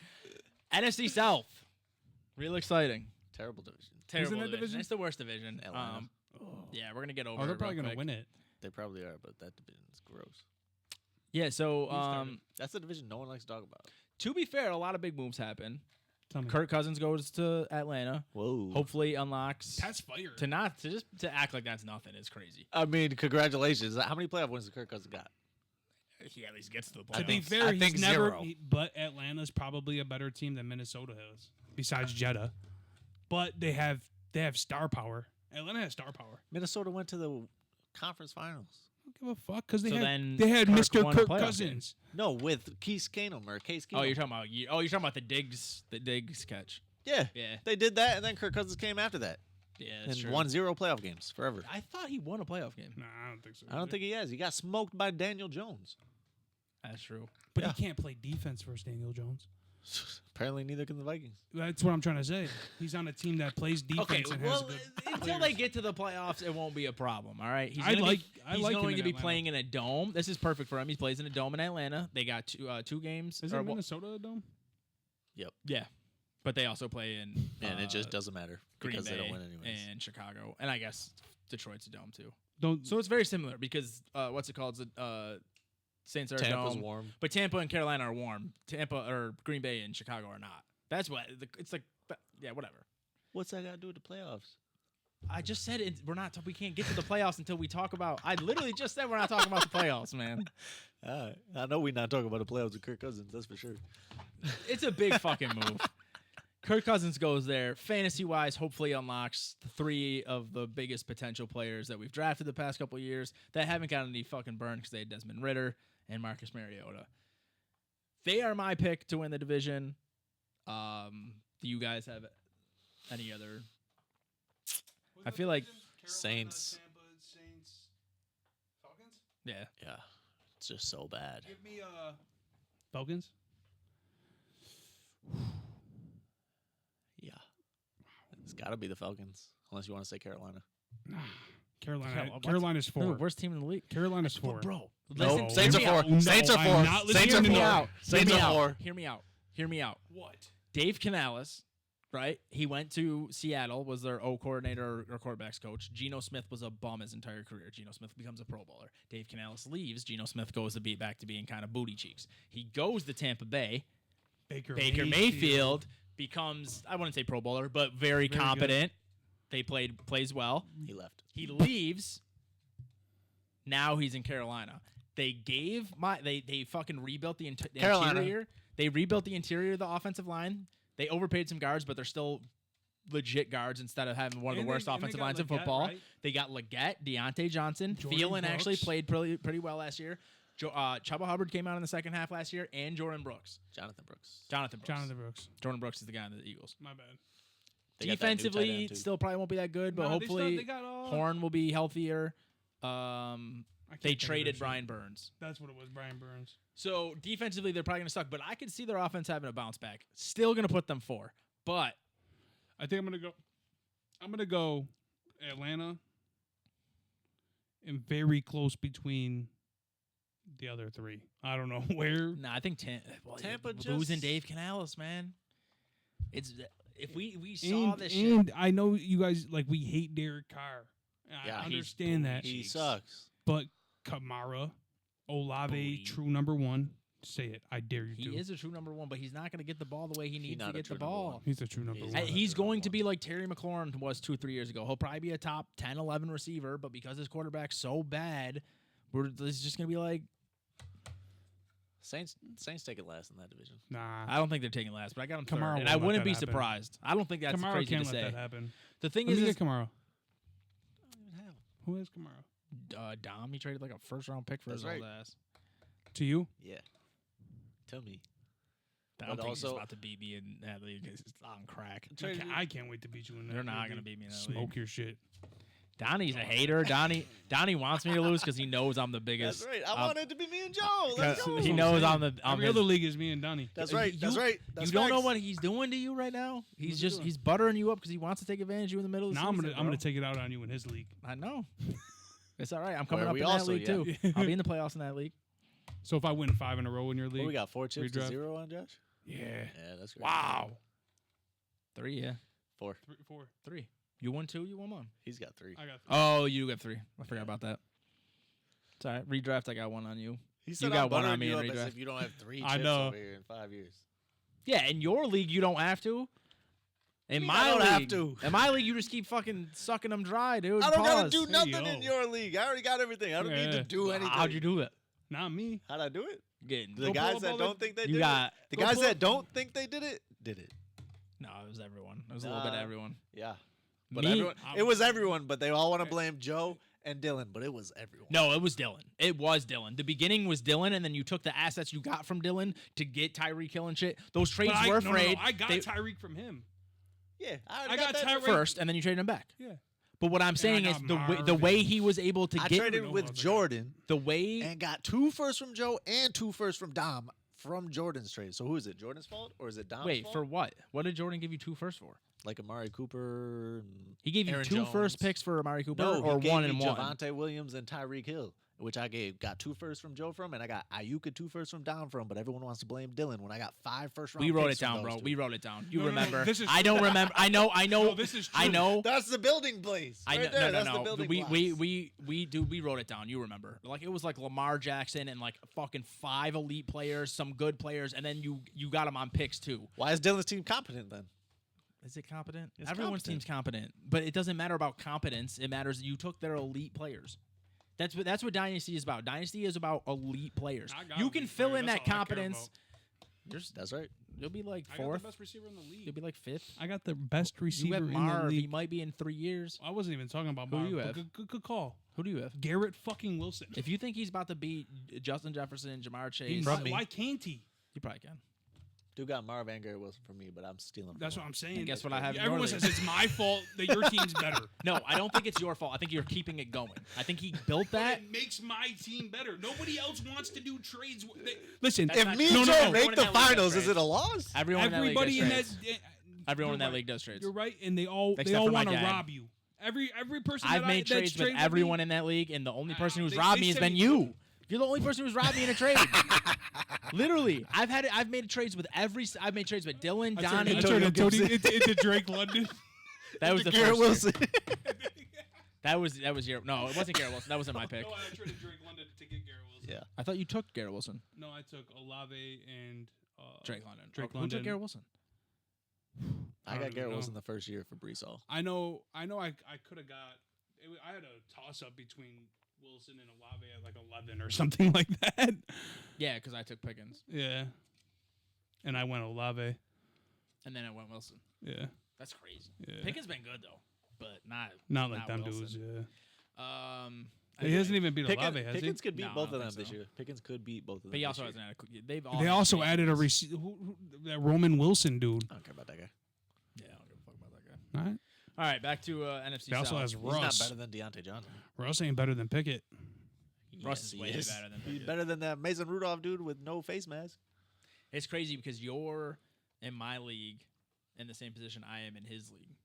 NFC South. Real exciting. Terrible division. Terrible in that division? It's the worst division. Atlanta. Yeah, we're gonna get over. Oh, they're it probably real gonna quick. win it. They probably are, but that division is gross. Yeah. So, started? That's the division no one likes to talk about. to be fair, a lot of big moves happen. Tell me. Kirk Cousins goes to Atlanta. Whoa. Hopefully, unlocks That's fire. to act like that's nothing is crazy. I mean, congratulations. How many playoff wins has Kirk Cousins got? He at least gets to the To playoffs. be fair, I he's think never. zero. But Atlanta's probably a better team than Minnesota is, besides Jeddah. But they have star power. Atlanta has star power. Minnesota went to the conference finals. I don't give a fuck because So then they had Kirk Mr. won a Kirk playoff Cousins. No, with Case Keenum or Case Keenum. Oh, you're talking about the Diggs catch. Yeah. Yeah, They did that, and then Kirk Cousins came after that yeah, that's and true. won 0 playoff games forever. I thought he won a playoff game. Nah, I don't think so. I don't think he has. He got smoked by Daniel Jones. That's true. But Yeah. he can't play defense versus Daniel Jones. Apparently, neither can the Vikings. That's what I'm trying to say. He's on a team that plays defense Okay, and has well, good until they get to the playoffs, it won't be a problem. All right, he's I gonna like he's him going in to be Atlanta. playing in a dome. This is perfect for him. He plays in a dome in Atlanta. They got two games. Is or it well, Minnesota a dome? yeah, but they also play in And it just doesn't matter Green because Bay they don't win anyways. and Chicago, and I guess Detroit's a dome too. Don't. So it's very similar because what's it called? Saints are a Tampa's dome, warm. but Tampa and Carolina are warm. Tampa or Green Bay and Chicago are not. That's what it's like. Yeah, whatever. What's that got to do with the playoffs? I just said we're not. We can't get to the playoffs until we talk about. I literally just said we're not talking about the playoffs, man. I know we're not talking about the playoffs with Kirk Cousins. That's for sure. It's a big fucking move. Kirk Cousins goes there. Fantasy wise, hopefully unlocks 3 of the biggest potential players that we've drafted the past couple of years that haven't gotten any fucking burn because they had Desmond Ridder and Marcus Mariota. They are my pick to win the division. Do you guys have any other? I feel like Saints. Saints, Falcons. yeah. Yeah. It's just so bad. Give me Falcons. Yeah. It's got to be the Falcons, unless you want to say Carolina. Carolina's They're the 4. worst team in the league. Carolina's 4. Bro, Nope. No. Saints are hear me 4. out. Saints are I'm 4. not Saints are listening to 4. you. Saints are 4. Hear me out. Hear me out. What? Dave Canales, right? He went to Seattle, was their O coordinator or quarterbacks coach. Geno Smith was a bum his entire career. Geno Smith becomes a Pro Bowler. Dave Canales leaves. Geno Smith goes to be back to being kind of booty cheeks. He goes to Tampa Bay. Baker Mayfield becomes, I wouldn't say Pro Bowler, but very Very competent. They plays well. He left. He leaves. Now he's in Carolina. They fucking rebuilt the Carolina. interior. They rebuilt the interior of the offensive line. They overpaid some guards, but they're still legit guards instead of having one of the And worst they- and they offensive got lines in Leggett, football. right? They got Leggett, Deontay Johnson, Jordan Thielen actually Brooks. played pretty well last year. Chuba Hubbard came out in the second half last year, and Jordan Brooks. Jonathan Brooks. Jonathan Brooks. Brooks. Jordan Brooks is the guy on the Eagles. My bad. They got that new tight Defensively, end, too. still probably won't be that good, but Nah, hopefully they got Horn will be healthier. I can't They think of traded their shit. Brian Burns. That's what it was, Brian Burns. So defensively, they're probably going to suck, but I could see their offense having a bounce back. Still going to put them 4. But I think I'm gonna go Atlanta and very close between the other 3. I don't know where. no, I think Tampa losing just- Dave Canales, man. It's if we saw And, this shit. and I know you guys we hate Derek Carr. Yeah, I he's understand that. He Cheeks. sucks. But Kamara, Olave, Booty. true number 1. Say it. I dare you to. He is a true number 1, but he's not going to get the ball the way he needs not to a get true the number ball. one. He's a true number He's 1. not. He's true going number to be one. like Terry McLaurin was 2-3 years ago. He'll probably be a top 10, 11 receiver, but because his quarterback's so bad, it's just going to be like, Saints take it last in that division. Nah. I don't think they're taking last, but I got him third, Kamara and I won't let wouldn't that be happen. surprised. I don't think that's Kamara crazy can't to let say. that happen. The thing Let is, me get Kamara. Don't even have him. Who has Kamara? Dom, he traded like a first-round pick for That's his old right. ass. To you? Yeah. Tell me. I don't But think he's also- about to beat me in that league. It's on crack. I can't wait to beat you in that. They're not league. going to beat me in that Smoke league. your shit. Donnie's a hater. Donnie wants me to lose because he knows I'm the biggest. That's right. I want it to be me and Joe. Let's go. He knows I'm the. I'm Every his, other league is me and Donnie. That's right. That's right. That's you don't know facts. what he's doing to you right now. What's he doing? He's buttering you up because he wants to take advantage of you in the middle of the Now I'm season. gonna bro. take it out on you in his league. I know. It's all right. I'm coming Where up we in that also, league yeah. too. I'll be in the playoffs in that league. So if I win 5 in a row in your league, What, we got 4 chips to Redraft. 0 on Josh? yeah, Yeah, that's great. wow, 3, yeah. 4. 4. 3. You won 2, you won 1. He's got 3. I got 3. Oh, you got 3. I forgot about that. It's all right. Redraft, I got 1 on you. He You got I'm one on buttering me you in up as redraft. if you don't have 3 I chips know. over here in 5 years. Yeah, in your league, you don't have to. In mean my I don't league, have to? In my league, you just keep fucking sucking them dry, dude. I don't gotta Pause. do Hey, nothing yo. in your league. I already got everything. I don't need Yeah. to do anything. How'd you do it? Not me. How'd I do it? Getting The Go guys pull that up all don't the- think they you did got it. The go guys pull that up- don't think they did it. no. It was everyone. It was a little bit of Nah. everyone. Yeah. But Me? everyone, it was everyone, but they all want to blame Joe and Dylan, but it was everyone. No, it was Dylan. It was Dylan. The beginning was Dylan, and then you took the assets you got from Dylan to get Tyreek Hill and shit. Those trades But were no, afraid. I got They- Tyreek from him. Yeah, I got that. Tyreek first, and then you traded him back. Yeah. But what I'm saying I is got the way Marvin. he was able to I get traded know with what else I got. Jordan the way and got 2 firsts from Joe and 2 firsts from Dom from Jordan's trade. So who is it? Jordan's fault or is it Dom's wait fault? for what? What did Jordan give you 2 firsts for? Like Amari Cooper. And He gave you Aaron 2 first Jones. picks for Amari Cooper, No, or he gave 1 me and 1. Javonte Williams and Tyreek Hill, which I got 2 firsts from Joe from, and I got Ayuk and 2 firsts from Dom from. But everyone wants to blame Dylan when I got 5 first round. We wrote picks it from down, those bro. two. We wrote it down. You No, no, no, remember? this is I don't true. remember. I know. No, this is I true. know. That's the building place. I know. Right there. No, That's the no, no. building We blocks. we wrote it down. You remember? Like it was like Lamar Jackson and like fucking 5 elite players, some good players, and then you got them on picks too. Why is Dylan's team competent then? Is it competent? It's Everyone's competent. team's competent, but it doesn't matter about competence. It matters that you took their elite players. That's what Dynasty is about. Dynasty is about elite players. I got You can elite fill players. in That's that all I care competence. That's right. You'll be like I got 4th. the best receiver in the league. You'll be like 5th. I got the best You receiver have in the Marv. He league. might be in 3 years. I wasn't even talking about Who do Marv. you but have? Good call. Who do you have? Garrett fucking Wilson. If you think he's about to beat Justin Jefferson, Jamar Chase, From me. Why can't he? you probably can. Dude got Marv and Garrett Wilson for me, but I'm stealing. That's from what him. I'm saying. And guess what I have in your Everyone league? says it's my fault that your team's better. No, I don't think it's your fault. I think you're keeping it going. I think he built But that. it makes my team better. Nobody else wants to do trades. Listen, That's If not me true. and No, Joe no, make everyone the in that league does finals, is trades. it a loss? Everyone everybody in in that that. league does trades. Everyone in that league does trades. You're right, and they all Except for my want to dad. rob you. Every person. I've that made that's trades with traded everyone me, in that league, and the only person who's they- robbed they me has said been he you. couldn't. You're the only person who's robbed me in a trade. Literally, I've made trades with I've made trades with Dylan, I Donnie. turned Antonio Tony Gibson. into Drake London. That was the Garrett first. Wilson. That was your. No, it wasn't Garrett Wilson. That wasn't my pick. No, I traded Drake London to get Garrett Wilson. Yeah. I thought you took Garrett Wilson. No, I took Olave and Drake London. Drake Who London. took Garrett Wilson? I don't got even Garrett know. Wilson the first year for Brees Hall. I know. I could have got. I had a toss up between Wilson and Olave at like 11 or something like that. Yeah, because I took Pickens, Yeah. And I went Olave. and then I went Wilson. Yeah. That's crazy. Yeah. Pickens been good though, but Not like them Wilson. dudes. Yeah. I He hasn't even beat Pickens, Olave, has he? Pickens could beat No, I both don't of them think this so. year. Pickens could beat both of them. But he this also year. hasn't had a. They've all. They had also great added a receivers. that Roman Wilson dude. I don't care about that guy. Yeah, I don't give a fuck about that guy. All right. All right, back to NFC He also South. has He's Russ. not better than Deontay Johnson. Russ ain't better than Pickett. Russ Yes, is he way is. better than He's Pickett. better than that Mason Rudolph dude with no face mask. It's crazy because you're in my league in the same position I am in his league.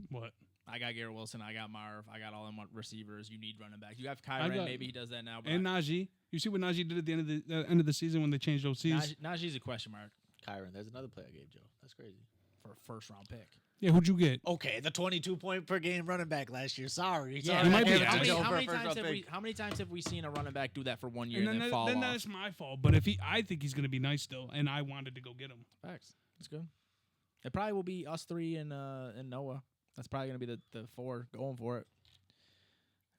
What? I got Garrett Wilson. I got Marv. I got all them receivers. You need running back. You have I Kyron. got- Maybe he does that now. But And Najee. You see what Najee did at the end of the season when they changed OCs? Najee's a question mark Kyron, there's another play I gave Joe. That's crazy. for a first-round pick. Yeah, who'd you get? Okay, the 22 point per game running back last year. Sorry. Yeah, He might be how, a many, Joe how, many for a times first have round we, pick. how many times have we seen a running back do that for 1 year And and then fall off? that's my fault. But I think he's gonna be nice still, and I wanted to go get him. Facts. That's good. It probably will be us 3 and Noah. That's probably gonna be the 4 going for it.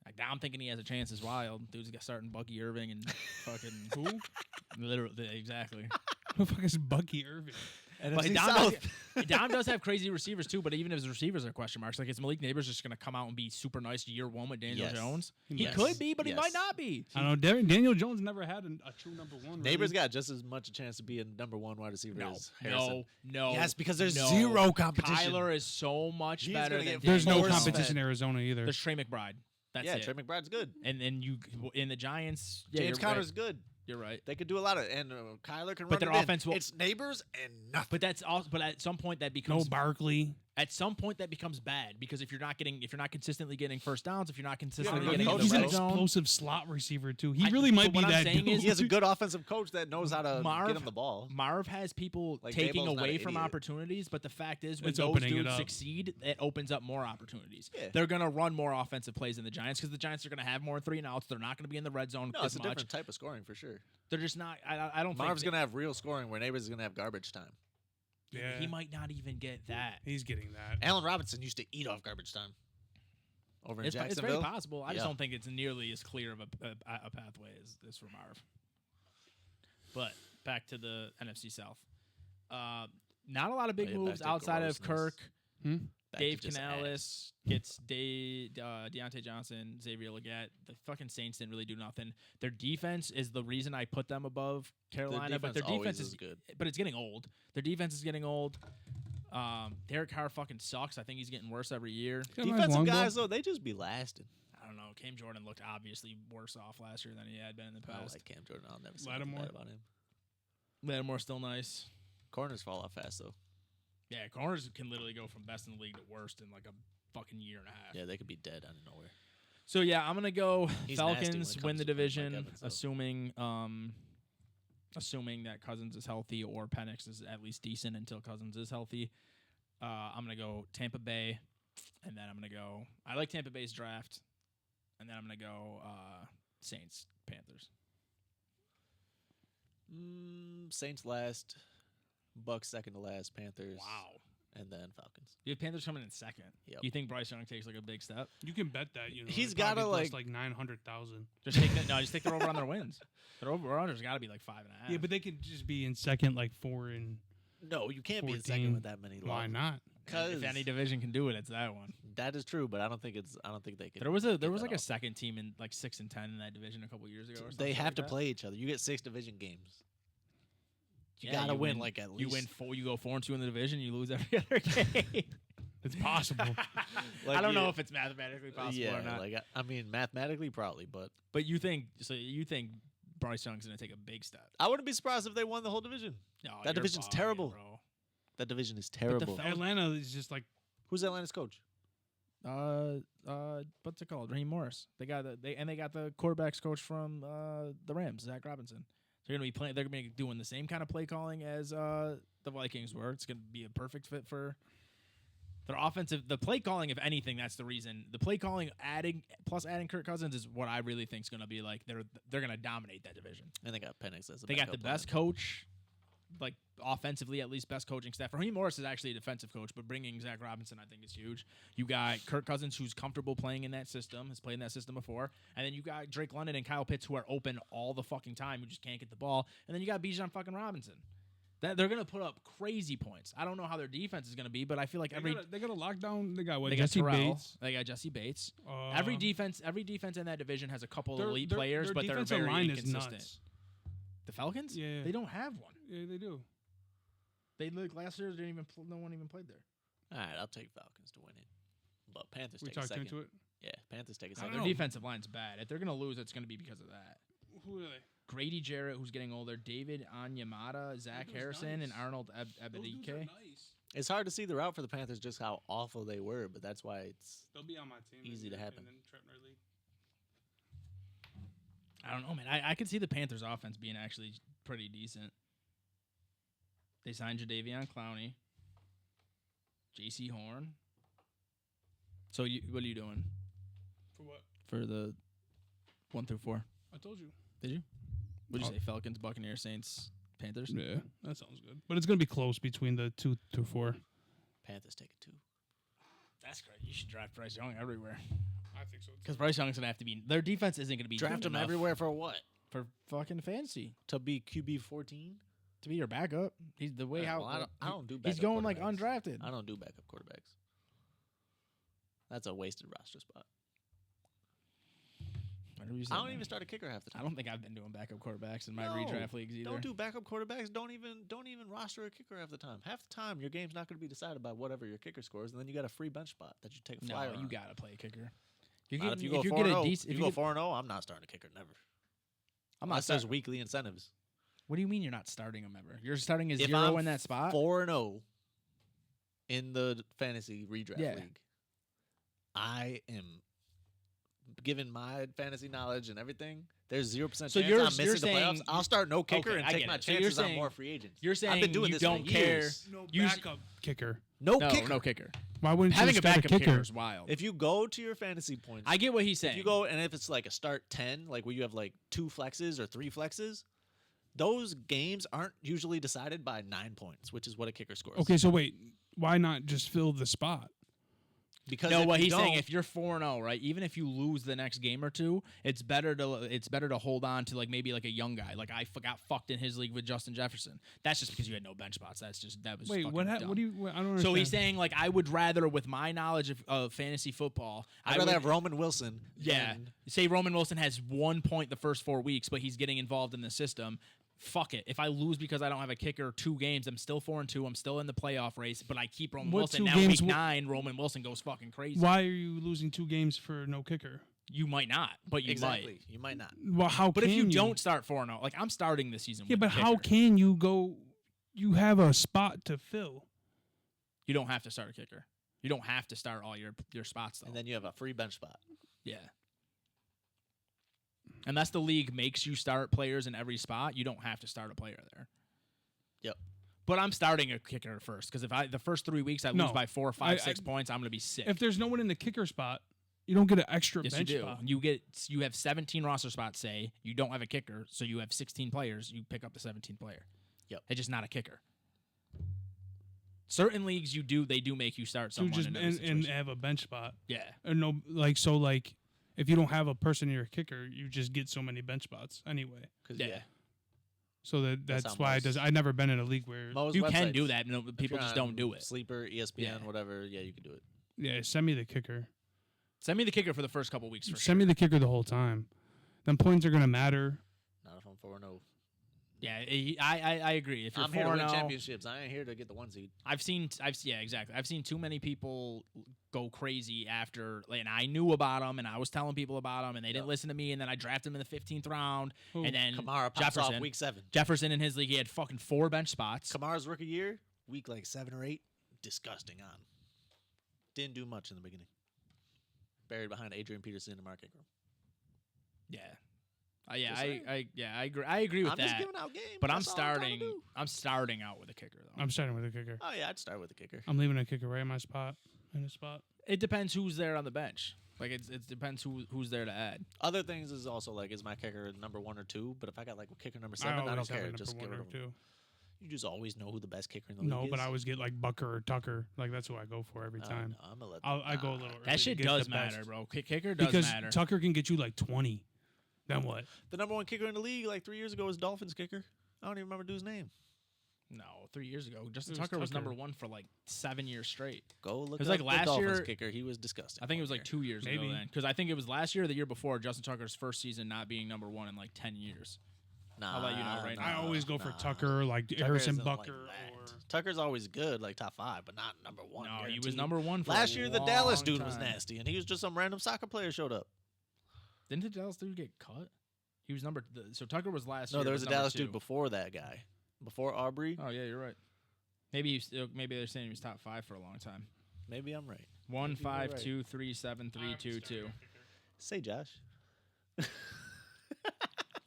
Like, I'm thinking he has a chance as wild. Dude's got starting Bucky Irving and fucking who? Literally, exactly. Who the fuck is Bucky Irving? But NFC Dom South. Dom does have crazy receivers too, but even if his receivers are question marks, like is Malik Neighbors just gonna come out and be super nice year 1 with Daniel Yes. Jones? He Yes. could be, but he Yes. might not be. I don't know. Daniel Jones never had a true number one. Neighbors really. got just as much a chance to be a number 1 wide receiver No, as Harrison. no. Yes, because there's no. zero competition. Kyler is so much He's better gonna than get There's no force competition fed. in Arizona either. There's Trey McBride. That's Yeah, it. Trey McBride's good. And then you in the Giants, yeah, James you're Conner's right. good. You're right. They could do a lot of, and Kyler can But run their it offense in. will- It's Neighbors and nothing. But that's also. But at some point that No becomes. Barkley. At some point, that becomes bad because if you're not consistently getting first downs, if you're not but consistently he- getting in the He's an red zone, explosive slot receiver too. He I- really might but be what I'm that saying dude. is- He has a good offensive coach that knows how to Marv- get him the ball. Marv has people Like, taking Daboll's not away an from idiot. opportunities, but the fact is, when It's those opening it dudes up. succeed, it opens up more opportunities. Yeah. They're going to run more offensive plays than the Giants because the Giants are going to have more 3-and-outs. They're not going to be in the red zone No, as it's a much. different type of scoring for sure. They're just not. I don't Marv's think gonna have real scoring where Neighbors is gonna have garbage time. Yeah, he might not even get that. He's getting that. Allen Robinson used to eat off garbage time. Over in It's very Jacksonville. possible. I just Yeah. don't think it's nearly as clear of a pathway as for Marv. But back to the NFC South. Not a lot of big Yeah, back moves to outside of grossness. Kirk. Back to Dave just Canales gets Deontay Johnson, Xavier Legette. The fucking Saints didn't really do nothing. Their defense is the reason I put them above Carolina, but their always defense is good. But it's getting old. Their defense is getting old. Derek Carr fucking sucks. I think he's getting worse every year. Got a nice Defensive long ball. guys though, they just be lasting. I don't know. Cam Jordan looked obviously worse off last year than he had been in the I past. like Cam Jordan. I'll never say Lattimore. anything bad about him. Lattimore's still nice. Corners fall off fast though. Yeah, corners can literally go from best in the league to worst in like a fucking year and a half. Yeah, they could be dead out of nowhere. So yeah, I'm gonna go He's nasty when it Falcons comes win the to Mike division, Evans, though. assuming that Cousins is healthy or Penix is at least decent until Cousins is healthy. I'm gonna go Tampa Bay, and then I'm gonna go. I like Tampa Bay's draft, and then I'm gonna go Saints Panthers. Saints last, Bucks second to last, Panthers. Wow. And then Falcons. You have Panthers coming in second. Yep. You think Bryce Young takes like a big step? You can bet that. You know, He's it probably gotta, plus, like- 900,000. Just take that. No, just take their over on their wins. Their over-under's got to be like 5.5. Yeah, but they could just be in second, like 4 and. No, you can't be in 14. second with that many. Why not? Because if any division can do it, it's that one. that is true, but I don't think they can. There was get like that a off. second team in like 6-10 in that division a couple years ago. Or They something have like to that. play each other. You get 6 division games. You Yeah, gotta win like at least. You win 4. You go 4-2 in the division. You lose every other game. It's possible. Like, I don't know you- if it's mathematically possible yeah, or not. like I mean, mathematically probably, but But you think Bryce Young's gonna take a big step? I wouldn't be surprised if they won the whole division. No, That you're division's bugging, terrible. bro. That division is the terrible. Fel- Atlanta is just like Who's Atlanta's coach? What's it called? Raheem Morris. They got the quarterbacks coach from the Rams, Zach Robinson. So they're gonna be playing. They're gonna be doing the same kind of play calling as the Vikings were. It's gonna be a perfect fit for their offensive. The play calling, if anything, that's the reason. The play calling, adding Kirk Cousins is what I really think is gonna be like. They're gonna dominate that division. And they got Penix as a They got the backup best plan. coach, like offensively at least, best coaching staff. Raheem Morris is actually a defensive coach, but bringing Zach Robinson I think is huge. You got Kirk Cousins who's comfortable playing in that system, has played in that system before, and then you got Drake London and Kyle Pitts who are open all the fucking time, who just can't get the ball, and then you got Bijan fucking Robinson. That they're gonna put up crazy points. I don't know how their defense is gonna be, but I feel like they got a lockdown. They got what? they got Jesse Terrell, Bates. they got Jesse Bates. Every defense in that division has a couple Their- elite their- players, their but they're defensive very line is inconsistent. nuts. The Falcons? Yeah. They don't have one. Yeah, they do. They look last year. No one even played there. All right, I'll take Falcons to win it. But Panthers We take a talked second. into it. Yeah, Panthers take a I second. don't Their know. defensive line's bad. If they're gonna lose, it's gonna be because of that. Who are they? Grady Jarrett, who's getting older, David Anyamata, Zach Those Harrison, nice. and Arnold Those dudes are Ebedike. nice. It's hard to see the route for the Panthers just how awful they were, but that's why it's They'll be on my team. Easy to happen. And then Trentner League. I don't know, man. I could see the Panthers' offense being actually pretty decent. They signed Jadeveon Clowney, J.C. Horn. So what are you doing For what? for the 1 through 4? I told you. Did you? What'd you Oh. say? Falcons, Buccaneers, Saints, Panthers. Yeah, that sounds good. But it's gonna be close between the 2 through 4. Panthers take it too. That's great. You should draft Bryce Young everywhere. I think so. Because Bryce Young's gonna have to be. Their defense isn't gonna be Draft good them enough everywhere for what? for fucking fantasy To be QB 14? to be your backup. He's the way Yeah, how well, I don't do he's backup going like quarterbacks. undrafted. I don't do backup quarterbacks. That's a wasted roster spot. Whatever you say, I don't man. even start a kicker half the I time. don't think I've been doing backup quarterbacks in my No, redraft leagues either. Don't do backup quarterbacks. Don't even roster a kicker half the time. Half the time, your game's not going to be decided by whatever your kicker scores, and then you got a free bench spot that you take a no, flyer you on. gotta play a kicker. Not if you go if you 4-0. get a decent, If you go 4-0, I'm not starting a kicker. Never. I'm not Unless there's starting. weekly incentives. What do you mean you're not starting him ever? You're starting a If 0 I'm in that spot. 4-0, in the fantasy redraft Yeah. league, I am given my fantasy knowledge and everything. There's 0% So chance you're- I'm missing you're the playoffs. saying- I'll start no kicker Okay, and I take get my it. So you're chances on saying- more free agents. You're saying I've been doing you this don't for care. years. No You- backup Kicker. No No, kicker. no kicker. Why wouldn't Having you a start backup kicker is wild. If you go to your fantasy points, I get what he's saying. if you go and if it's like a start 10, like where you have like 2 flexes or 3 flexes, those games aren't usually decided by 9 points, which is what a kicker scores. Okay, so wait, why not just fill the spot? Because no, if what you he's saying, don't- if you're 4-0, right, even if you lose the next game or two, it's better to hold on to like maybe like a young guy. Like I got fucked in his league with Justin Jefferson. That's just because you had no bench spots. That was Wait, fucking what? dumb. What do you? I don't understand. So he's saying like I would rather, with my knowledge of fantasy football, I'd I rather would- have Roman Wilson. yeah. than- Say Roman Wilson has 1 point the first 4 weeks, but he's getting involved in the system. Fuck it. If I lose because I don't have a kicker 2 games, I'm still 4-2. I'm still in the playoff race, but I keep Roman What Wilson. 2 Now games week w- 9, Roman Wilson goes fucking crazy. Why are you losing 2 games for no kicker? You might not, but you exactly. might. You might not. Well, how? But can if you don't start 4-0, like I'm starting this season. yeah, with but a how kicker. can you go? You have a spot to fill. You don't have to start a kicker. You don't have to start all your spots though. And then you have a free bench spot. Yeah. Unless the league makes you start players in every spot, you don't have to start a player there. Yep. But I'm starting a kicker first because if the first 3 weeks I lose No. by 4, 5, 6 points, I'm gonna be sick. If there's no one in the kicker spot, you don't get an extra Yes, you bench do. spot. You have 17 roster spots. Say you don't have a kicker, so you have 16 players. You pick up the 17th player. Yep. It's just not a kicker. Certain leagues they do make you start So someone just in every and situation. have a bench spot. Yeah. And no, like if you don't have a person in your kicker, you just get so many bench spots anyway. 'Cause, Yeah. So That's that's how why most- I've never been in a league where most You can websites, do that. No, if people you're just don't on do it. Sleeper, ESPN, Yeah. whatever. Yeah, you can do it. send me the kicker. Send me the kicker for the first couple weeks for Send me the kicker the whole time. Then points are gonna matter. Not if I'm 4-0. Yeah, I agree. If you're I'm here to win 4-0, championships. I ain't here to get the 1 seed. yeah, exactly. I've seen too many people go crazy after, and I knew about them, and I was telling people about them, and they didn't listen to me, and then I drafted them in the 15th round, Who? and then Kamara pops Jefferson, off week 7. Jefferson in his league, he had fucking 4 bench spots. Kamara's rookie year, week like 7 or 8, disgusting on. Didn't do much in the beginning. Buried behind Adrian Peterson and Mark Ingram. Yeah, yeah, Just saying. I agree. I agree with I'm that. just giving out games. But I'm That's all trying to starting. do. I'm starting out with a kicker though. I'm starting with a kicker. Oh yeah, I'd start with the kicker. I'm leaving a kicker right in my spot. In a spot. It depends who's there on the bench. Like it depends who's there to add. Other things is also like, is my kicker number 1 or 2? But if I got like kicker number 7, I don't always have a care. number Just get 1 rid or of him. 2. You just always know who the best kicker in the league No, is. but I always get like Bucker or Tucker. Like that's who I go for every Oh, time. no, I'm gonna let I go a nah. little. early That shit to get does the matter, best. bro. Kicker does Because matter. Tucker can get you like 20. Then what? The number 1 kicker in the league like 3 years ago was Dolphins kicker. I don't even remember dude's name. No, 3 years ago, Justin It was Tucker was Tucker. number 1 for like 7 years straight. Go look was up like the last Dolphins year- kicker. He was disgusting. I think it was like Okay. 2 years ago Maybe. then, because I think it was last year or the year before Justin Tucker's first season not being number 1 in like 10 years. Nah, I'll let you know right now. I always go for nah. Tucker, like Tucker Harrison isn't like Bucker, that. or Tucker's always good, like top 5, but not number 1. No, he was guaranteed. number 1 for Last a year. The Dallas long dude was time. nasty, and he was just some random soccer player showed up. Didn't the Dallas dude get cut? He was so Tucker was last year. No, there was a number Dallas 2. dude before that guy, before Aubrey. Oh yeah, you're right. Maybe they're saying he was top 5 for a long time. Maybe I'm right. 1, you're 5, right. 2, 3, 7, 3, 2, 2. Say Josh.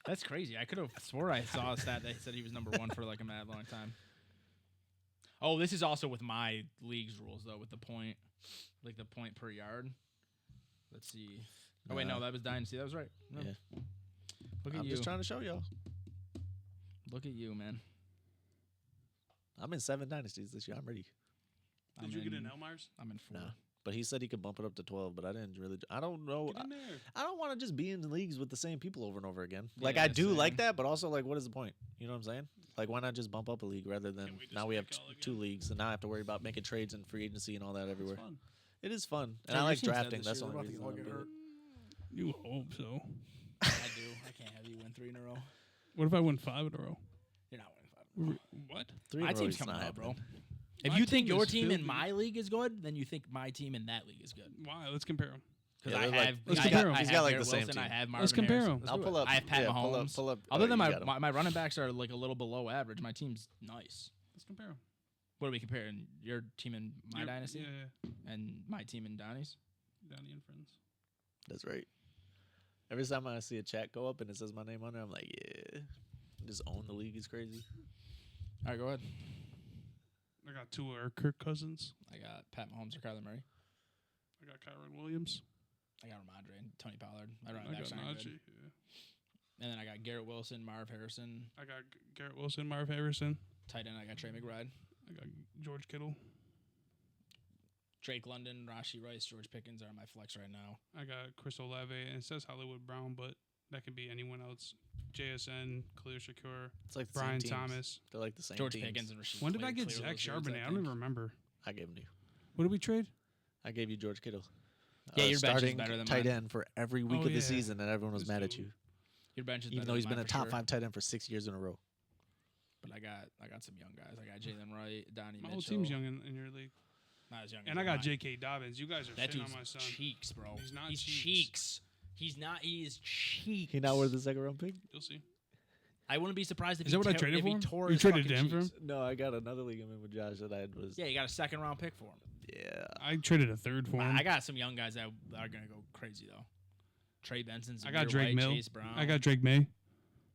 That's crazy. I could have swore I saw a stat that said he was number 1 for like a mad long time. Oh, this is also with my league's rules though, with the point, like the point per yard. Let's see. Oh wait, no, that was Dynasty. That was right. No. Yeah. Look at I'm you. just trying to show y'all. Look at you, man. I'm in 7 dynasties this year. I'm ready. I'm Did you get in- an Elmars? I'm in 4. No. But he said he could bump it up to 12, but I didn't really. I don't know. Get in there. I don't want to just be in leagues with the same people over and over again. Yeah, Like I do same. like that, but also like, what is the point? You know what I'm saying? Like, why not just bump up a league rather than Can't wait to now we have spike all again. 2 leagues and now I have to worry about making trades and free agency and all that everywhere. It's fun. It is fun, and Yeah, I your like team's dead drafting. this That's the year. only They're about reason. to I get do it. You hope so. I do. I can't have you win 3 in a row. What if I win 5 in a row? You're not winning 5. What? 3 in My a row team's is coming not up, bro. happening. If My you think team your is team in filthy. my league is good, then you think my team in that league is good. Why? Let's compare them. Because Yeah, I they're like- have, Let's I compare have, 'em. I He's have got, like, Garrett the same Wilson, I team. have Marvin Let's compare Harrison. 'em. Let's I'll do pull it. up. I have Pat yeah, Mahomes. Pull up. Other than you got 'em. my running backs are like a little below average. My team's nice. Let's compare them. What are we comparing? Your team and my dynasty, Yeah, and my team and Donnie's. Donnie and friends. That's right. Every time I see a chat go up and it says my name on there, I'm like, yeah. Just own the league is crazy. All right, go ahead. I got two of our Kirk Cousins. I got Pat Mahomes or Kyler Murray. I got Kyron Williams. I got Ramondre and Tony Pollard. My running I got backs aren't good. Najee. Yeah. And then I got Garrett Wilson, Marv Harrison. I got Garrett Wilson, Marv Harrison. Tight end, I got Trey McBride. I got George Kittle. Drake London, Rashee Rice, George Pickens are my flex right now. I got Chris Olave, and it says Hollywood Brown, but that could be anyone else. JSN, Khalil Shakur, It's like the Brian same teams. Thomas. They're like the same George teams. Pickens and Rashee. When did I Clear get those Zach dudes, Charbonnet? I don't think. even remember. I gave him to you. What did we trade? I gave you George Kittle. Yeah, your bench is starting better than tight mine. end for every week Oh, of the yeah. season, and everyone was This mad at dude. you. Your bench is Even better though than he's been mine a for top sure. 5 tight end for 6 years in a row. But I got some young guys. I got Jalen Wright, Donnie My Mitchell. whole team's young in your league. Not as young And as I got mine. J.K. Dobbins. You guys are That shitting on dude's my son. cheeks, bro. He's not He's cheeks. cheeks. He's not. He is cheeks. He not worth the second round pick? You'll see. I wouldn't be surprised if Is he that what I tear- traded if for he him? tore You his traded fucking him for him? cheeks. No, I got another league I'm in with Josh that I had was. Yeah, you got a second round pick for him. Yeah. I traded a third for him. I got some young guys that are gonna go crazy though. Trey Benson, I got Zamir Drake White, Mill. Chase Brown. I got Drake May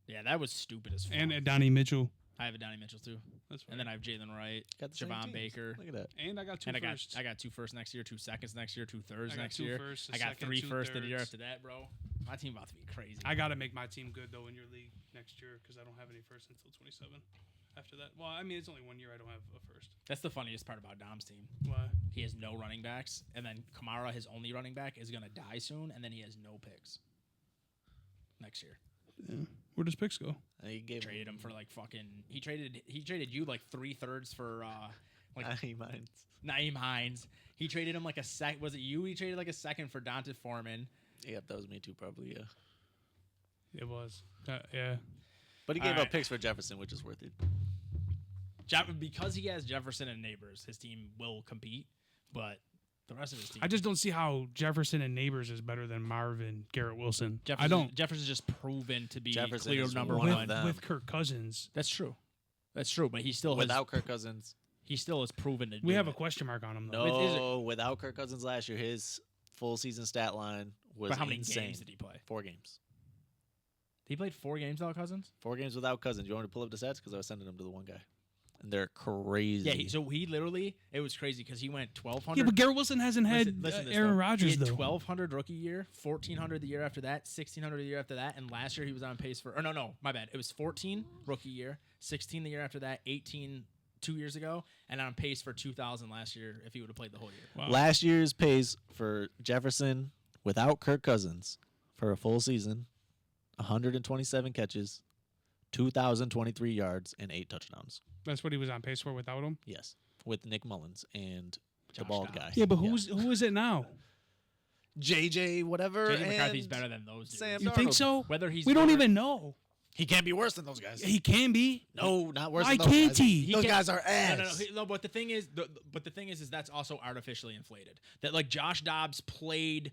Yeah, that was stupid as fuck. and Donnie Mitchell. I have a Donnie Mitchell too, That's right. and then I have Jalen Wright, Got the same Javon teams. Baker, Look at that. And I got two and firsts. I got 2 firsts next year, 2 seconds next year, 2 thirds I got next 2 year. firsts, a I got second, 3 2 firsts the year thirds. after that, bro. My team about to be crazy. I got to make my team good, though, in your league next year because I don't have any firsts until 27. After that, well, I mean, it's only 1 year I don't have a first. That's the funniest part about Dom's team. Why? He has no running backs, and then Kamara, his only running back, is gonna die soon, and then he has no picks next year. Yeah. Where does picks go? He gave Traded him for like fucking. He traded you like 3 thirds for like Naeem Hines. He traded him like a sec. Was it you? He traded like a second for Donta Foreman. Yep, that was me too, probably, yeah. It was. Yeah. But he gave Alright. up picks for Jefferson, which is worth it. Because he has Jefferson and Neighbors, his team will compete, but the rest of his team. I just don't see how Jefferson and Neighbors is better than Marvin Garrett Wilson. I don't. Jefferson's just proven to be Jefferson clear is number one one. of them. With Kirk Cousins. That's true. That's true, but he still Without Kirk Cousins. he still has proven to. We do have a it. question mark on him, though. No, without Kirk Cousins last year, his full season stat line was But how many insane. games did he play? 4 games. He played 4 games without Cousins. 4 games without Cousins. You want me to pull up the stats? Because I was sending them to the one guy. And they're crazy. Yeah, so he literally, it was crazy because he went 1,200. Yeah, but Garrett Wilson hasn't had Listen to this, Aaron though. Rodgers, He had though. 1,200 rookie year, 1,400 the year after that, 1,600 the year after that, and last year he was on pace for. Or no, my bad. It was 14 rookie year, 16 the year after that, 18 2 years ago, and on pace for 2,000 last year if he would have played the whole year. Wow. Last year's pace for Jefferson without Kirk Cousins for a full season, 127 catches, 2,023 yards, and 8 touchdowns. That's what he was on pace for without him. Yes, with Nick Mullins and the Josh bald Dobbs. guy. Yeah, but who is it now? JJ whatever. JJ McCarthy's and better than those dudes. Sam You think Darnold. so? Whether he's We don't better- even know. He can't be worse than those guys. He can be. No, not worse Why than those can't guys. he? Those can't- guys are ass. No, but the thing is, is that's also artificially inflated. That like Josh Dobbs played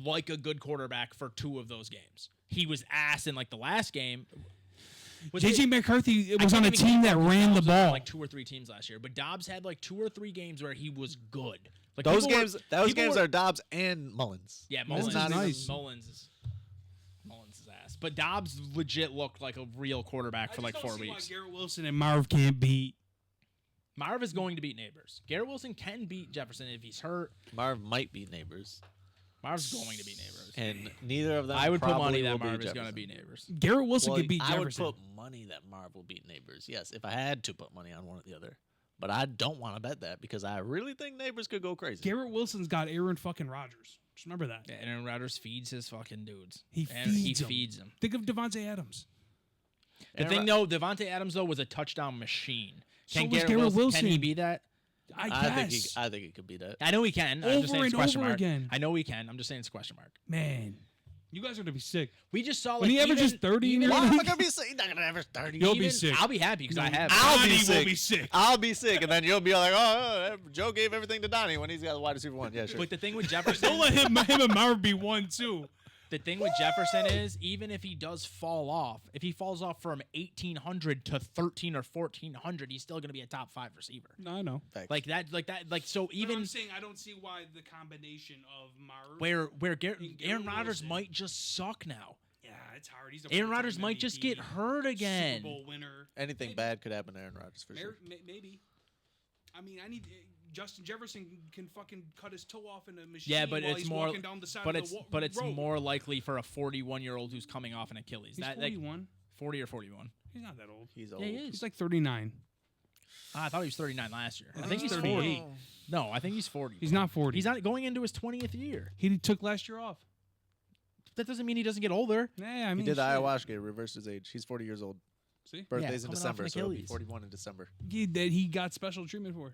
like a good quarterback for 2 of those games. He was ass in like the last game. JJ McCarthy I was can't on a even team keep that up with ran the Dobbs on, ball. like 2 or 3 teams last year, but Dobbs had like 2 or 3 games where he was good. Like Those people were- games, those people games were- are Dobbs and Mullins. Yeah, It's Mullins not is even- nice. Mullins is ass. But Dobbs legit looked like a real quarterback for like 4 weeks. Garrett Wilson and Marv can't beat. Marv is going to beat Neighbors. Garrett Wilson can beat Jefferson if he's hurt. Marv might beat Neighbors, Marv's going to beat Neighbors. and neither of them. I would put money probably that will beat Marv is going to Jefferson. beat Neighbors. Garrett Wilson Well, could beat I would Jefferson. put money that Marv will beat Neighbors. Yes, if I had to put money on one or the other. But I don't want to bet that because I really think Neighbors could go crazy. Garrett Wilson's got Aaron fucking Rodgers. Just remember that. Yeah, Aaron Rodgers feeds his fucking dudes. He And feeds he them. feeds them. Think of Devontae Adams. The thing, though, Devontae Adams, though, was a touchdown machine. So Can was Garrett Garrett Wilson. Can he Wilson. be that? I think guess. I think he could be that. I know he can. I'm just saying Over it's a and question over mark. again. I know he can. I'm just saying it's a question mark. Man, you guys are gonna be sick. We just saw like When he averages 30 in even, your Why am I league? gonna be sick? He's not gonna average 30. You'll be even- sick. I'll be happy because I have. I'll Donnie be will sick. be sick. I'll be sick, and then you'll be like, "Oh, Joe gave everything to Donnie when he's got the wide receiver 1." Yeah, sure. But the thing with Jefferson, Don't let him and Marv be 1-2. The thing with Jefferson is, even if he does fall off, if he falls off from 1,800 to 13 or 1,400, he's still going to be a top 5 receiver. No, I know. Facts. Like that. So But even I'm saying I don't see why the combination of Mars. where And Aaron Rodgers Wilson. might just suck now. Yeah, it's hard. He's a Aaron four-time Rodgers might just MVP, get hurt again. Super Bowl winner. Anything Maybe. bad could happen to Aaron Rodgers for sure. Maybe. I mean, I need Justin Jefferson can fucking cut his toe off in a machine. Yeah, but while it's he's more. walking down the side But of it's the it's road. more likely for a 41-year-old who's coming off an Achilles. He's That 41. 40 or 41. He's not that old. He's old. Yeah, he is. He's like 39. I thought he was 39 last year. I think think he's he's 38. 40. No, I think he's 40. He's not 40. He's not going into his 20th year. He took last year off. That doesn't mean he doesn't get older. Yeah, I mean, He did the shit. ayahuasca, reversed his age. He's 40 years old. See, Birthday's in coming off an December, so he'll be Achilles. 41 in December. that he got special treatment for.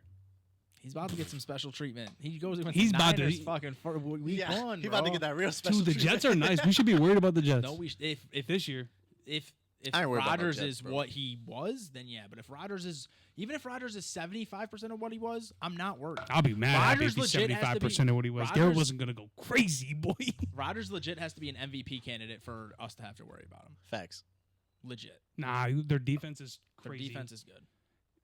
He's about to get some special treatment. He goes against He's the about to- Niners fucking for week one. He about to bro. get that real special Dude, the treatment. Jets are nice. We should be worried about the Jets. No, if this year. if I ain't worried about no Rodgers Jets, is bro. what he was, then yeah. But if Rodgers is even if Rodgers is 75% of what he was, I'm not worried. I'll be mad happy if Rodgers he's legit has to be- 75% of what he was. Garrett Rodgers- wasn't going to go crazy, boy. Rodgers legit has to be an MVP candidate for us to have to worry about him. Facts. Legit. Nah, their defense is Their crazy. defense is good.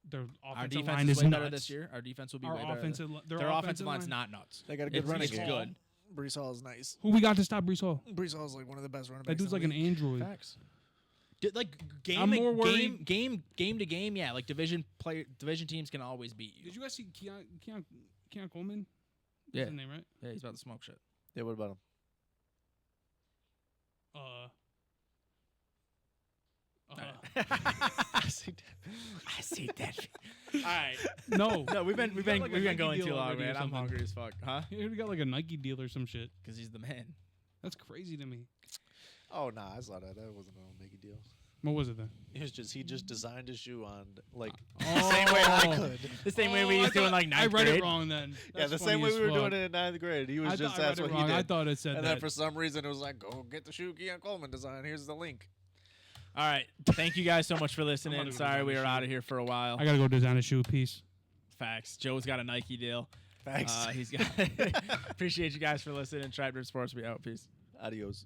Their Our offensive defense line is is way nuts. better this year. Our defense will be Our way better. offensive, Their offensive line's not nuts. They got a good It's- running it's game. good. Brees Hall is nice. Who we got to stop Brees Hall? Brees Hall is like one of the best running That backs. dude's in like the an league. android. Facts. Like I'm more worried- game to game, yeah. Like division teams can always beat you. Did you guys see Keon Coleman? Yeah. That's his name, right? Yeah, he's about to smoke shit. Yeah, what about him? I see that. All right. No. No, we've been He got like a Nike going deal too long, already or man. I'm something. hungry as fuck, huh? He got like a Nike deal or some shit. Because he's the man. That's crazy to me. Oh, nah, I saw that. That wasn't a Nike deal. What was it then? He just designed his shoe on like Oh. same way I could. The same way we I used to in thought- like ninth I read grade. it wrong then. Yeah, That's the same funny way as we were fuck. doing it in ninth grade. He was I just thought I that's read it what he wrong. did. I thought it said And that. then for some reason it was like, go get the shoe Keon Coleman design. Here's the link. All right. Thank you guys so much for I'm listening. about to go Sorry design we a were shoe. out of here for a while. I gotta go design a shoe piece. Facts. Joe's got a Nike deal. Thanks. He's got. Appreciate you guys for listening. Tribe Rip Sports. We out. Peace. Adios.